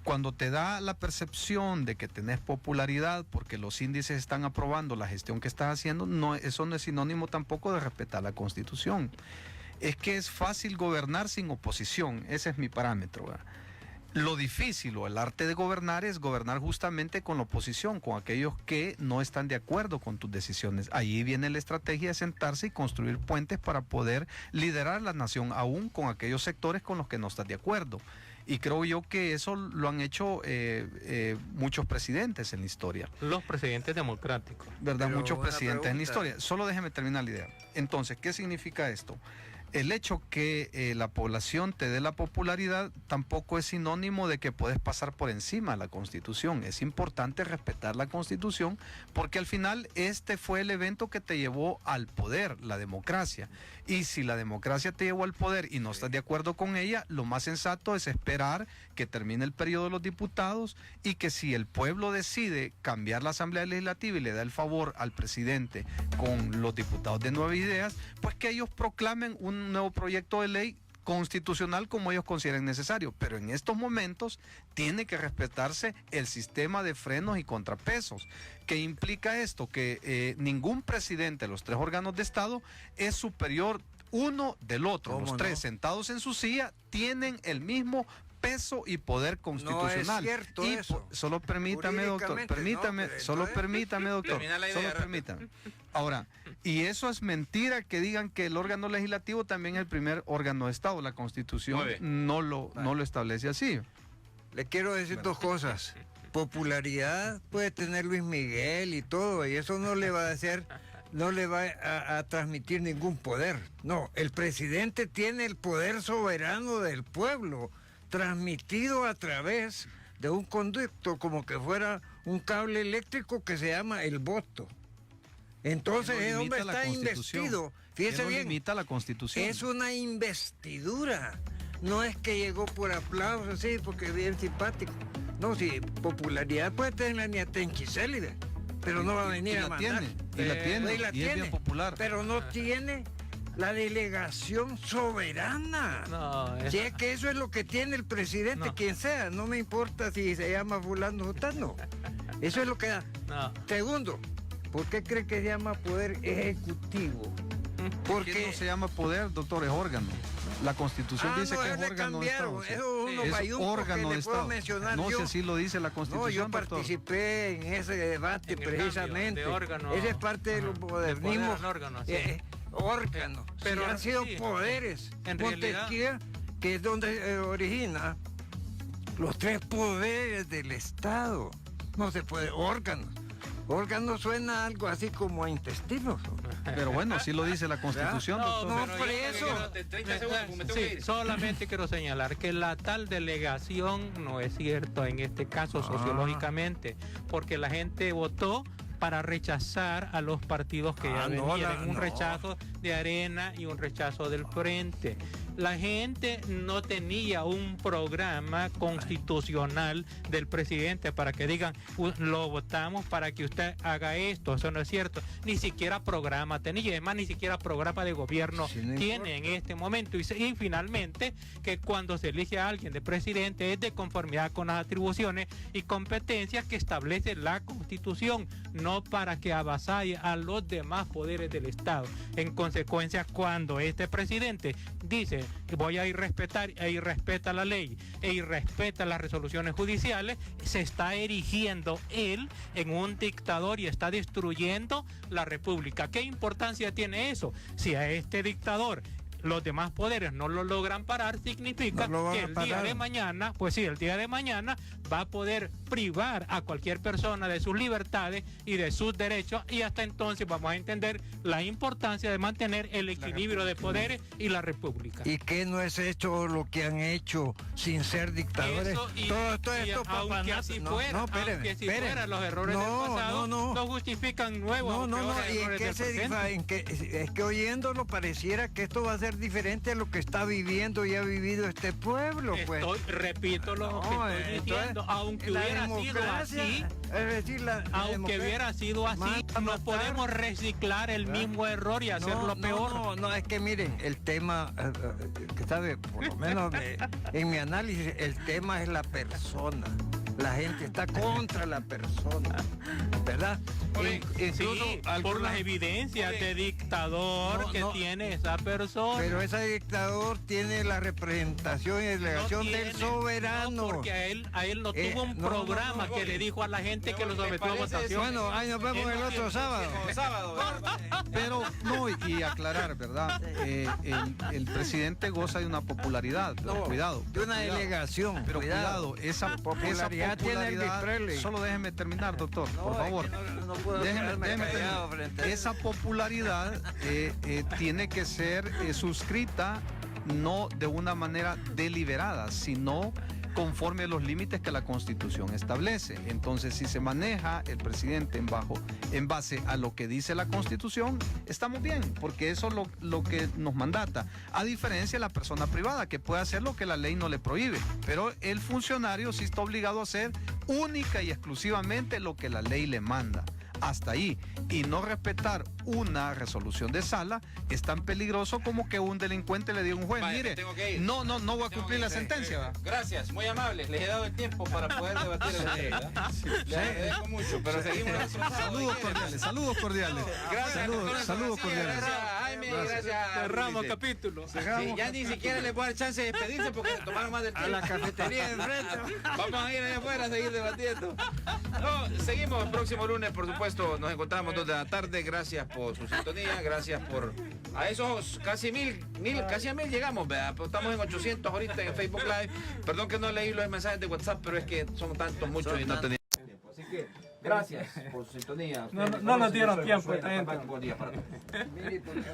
cuando te da la percepción de que tenés popularidad porque los índices están aprobando la gestión que estás haciendo, eso no es sinónimo tampoco de respetar la Constitución. Es que es fácil gobernar sin oposición, ese es mi parámetro, ¿verdad? Lo difícil o el arte de gobernar es gobernar justamente con la oposición, con aquellos que no están de acuerdo con tus decisiones. Ahí viene la estrategia de sentarse y construir puentes para poder liderar la nación, aún con aquellos sectores con los que no estás de acuerdo. Y creo yo que eso lo han hecho muchos presidentes en la historia. Los presidentes democráticos. ¿Verdad? Pero muchos presidentes en la historia. Solo déjeme terminar la idea. Entonces, ¿qué significa esto? El hecho que la población te dé la popularidad tampoco es sinónimo de que puedes pasar por encima de la Constitución. Es importante respetar la Constitución porque al final este fue el evento que te llevó al poder, la democracia. Y si la democracia te llevó al poder y no estás de acuerdo con ella, lo más sensato es esperar que termine el periodo de los diputados y que si el pueblo decide cambiar la Asamblea Legislativa y le da el favor al presidente con los diputados de Nuevas Ideas, pues que ellos proclamen un nuevo proyecto de ley constitucional como ellos consideren necesario, pero en estos momentos tiene que respetarse el sistema de frenos y contrapesos. ¿Qué implica esto? Que ningún presidente de los tres órganos de Estado es superior uno del otro. Los tres sentados en su silla tienen el mismo peso y poder constitucional. No es cierto eso. Solo permítame, doctor. Permítame, solo permítame, doctor. Solo permítame. Ahora, Y eso es mentira que digan que el órgano legislativo también es el primer órgano de Estado. La Constitución no lo establece así. Le quiero decir dos cosas. Popularidad puede tener Luis Miguel y todo, y eso no le va a hacer, no le va a transmitir ningún poder. No, el presidente tiene el poder soberano del pueblo, transmitido a través de un conducto como que fuera un cable eléctrico que se llama el voto. Entonces el hombre está investido. Fíjese bien, limita la Constitución. Es una investidura. No es que llegó por aplausos, sí, porque es bien simpático. No, si popularidad puede tener la nieta en Chisélide, pero no va a venir a mandar. Y la tiene, y es bien popular. Pero no tiene la delegación soberana. No, Si es que eso es lo que tiene el presidente, No. quien sea, no me importa si se llama fulano o sutano. Eso es lo que da. No. Segundo, ¿por qué cree que se llama poder ejecutivo? Porque no se llama poder, doctor, es órgano. La Constitución dice que es órgano de Estado. Eso es unos Es bayuncos órgano que de le puedo Estado. mencionar No yo. sé si lo dice la Constitución. No, yo doctor. participé en ese debate En el precisamente. cambio de órgano. Esa es parte del modernismo. poder al órgano, sí. Órganos. Pero Sí, han sido sí, poderes. en Montesquieu, que es donde origina los tres poderes del Estado. No se puede, órganos. Órgano suena algo así como a intestinos. Pero bueno, así lo dice la Constitución, doctor. No, pero por yo- eso. Sí, solamente quiero señalar que la tal delegación no es cierto en este caso sociológicamente, porque la gente votó para rechazar a los partidos que ya venían, un rechazo de Arena y un rechazo del Frente. La gente no tenía un programa constitucional del presidente para que digan, lo votamos para que usted haga esto. Eso no es cierto. Ni siquiera programa tenía, además ni siquiera programa de gobierno tiene en este momento. Y finalmente, que cuando se elige a alguien de presidente es de conformidad con las atribuciones y competencias que establece la Constitución, no para que avasalle a los demás poderes del Estado. En consecuencia, cuando este presidente dice voy a irrespetar e irrespeta la ley e irrespeta las resoluciones judiciales, se está erigiendo él en un dictador y está destruyendo la república. ¿Qué importancia tiene eso? Si a este dictador los demás poderes no lo logran parar, significa que el día de mañana, pues sí, el día de mañana va a poder privar a cualquier persona de sus libertades y de sus derechos, y hasta entonces vamos a entender la importancia de mantener el equilibrio de poderes y la república. ¿Y qué no es hecho lo que han hecho sin ser dictadores? Eso todo esto aunque así fuera, aunque si fuera los errores del pasado, no justifican nuevos y errores del presente. es que oyéndolo pareciera que esto va a ser diferente a lo que está viviendo y ha vivido este pueblo, pues. Repito lo que estoy diciendo, aunque hubiera sido así, aunque hubiera sido así, no podemos reciclar el mismo error y hacerlo peor. No, es que miren, el tema, que sabe, por lo menos en mi análisis, el tema es la persona. La gente está contra la persona, ¿verdad? Incluso por las evidencias de dictador que tiene esa persona. Pero ese dictador tiene la representación y delegación del soberano. No, porque a él no tuvo un programa que le dijo a la gente que lo sometió a votación. Bueno, ahí nos vemos el otro sábado. Pero no, y aclarar, ¿verdad? El presidente goza de una popularidad, pero cuidado. De una delegación. Pero cuidado, esa popularidad tiene Elvis Presley. Solo déjeme terminar, doctor, por favor. No puedo Déjeme callado frente a esa popularidad tiene que ser suscrita no de una manera deliberada, sino conforme a los límites que la Constitución establece. Entonces, si se maneja el presidente en base a lo que dice la Constitución, estamos bien, porque eso es lo que nos mandata. A diferencia de la persona privada, que puede hacer lo que la ley no le prohíbe, pero el funcionario sí está obligado a hacer única y exclusivamente lo que la ley le manda. Hasta ahí. Y no respetar una resolución de sala es tan peligroso como que un delincuente le diga a un juez, mire, no voy a cumplir la sentencia. Gracias, muy amables, les he dado el tiempo para poder debatir el tema. Les agradezco mucho, pero seguimos. Saludos cordiales. Gracias, Saludos cordiales. Jaime, y gracias a Cerramos Ulises. capítulo. Sí, ya ni siquiera les voy a dar chance de despedirse porque se tomaron más del tiempo. A la cafetería de enfrente. Vamos a ir allá afuera a seguir debatiendo. No, seguimos el próximo lunes, por supuesto. Nos encontramos 2 de la tarde. Gracias por su sintonía. Gracias por a esos casi mil, casi a 1000 llegamos, ¿verdad? Pero estamos en 800 ahorita en Facebook Live. Perdón que no leí los mensajes de WhatsApp, pero es que son tantos, muchos y no tenía tiempo. Así que gracias por su sintonía. No nos dieron tiempo. Buen día para todos.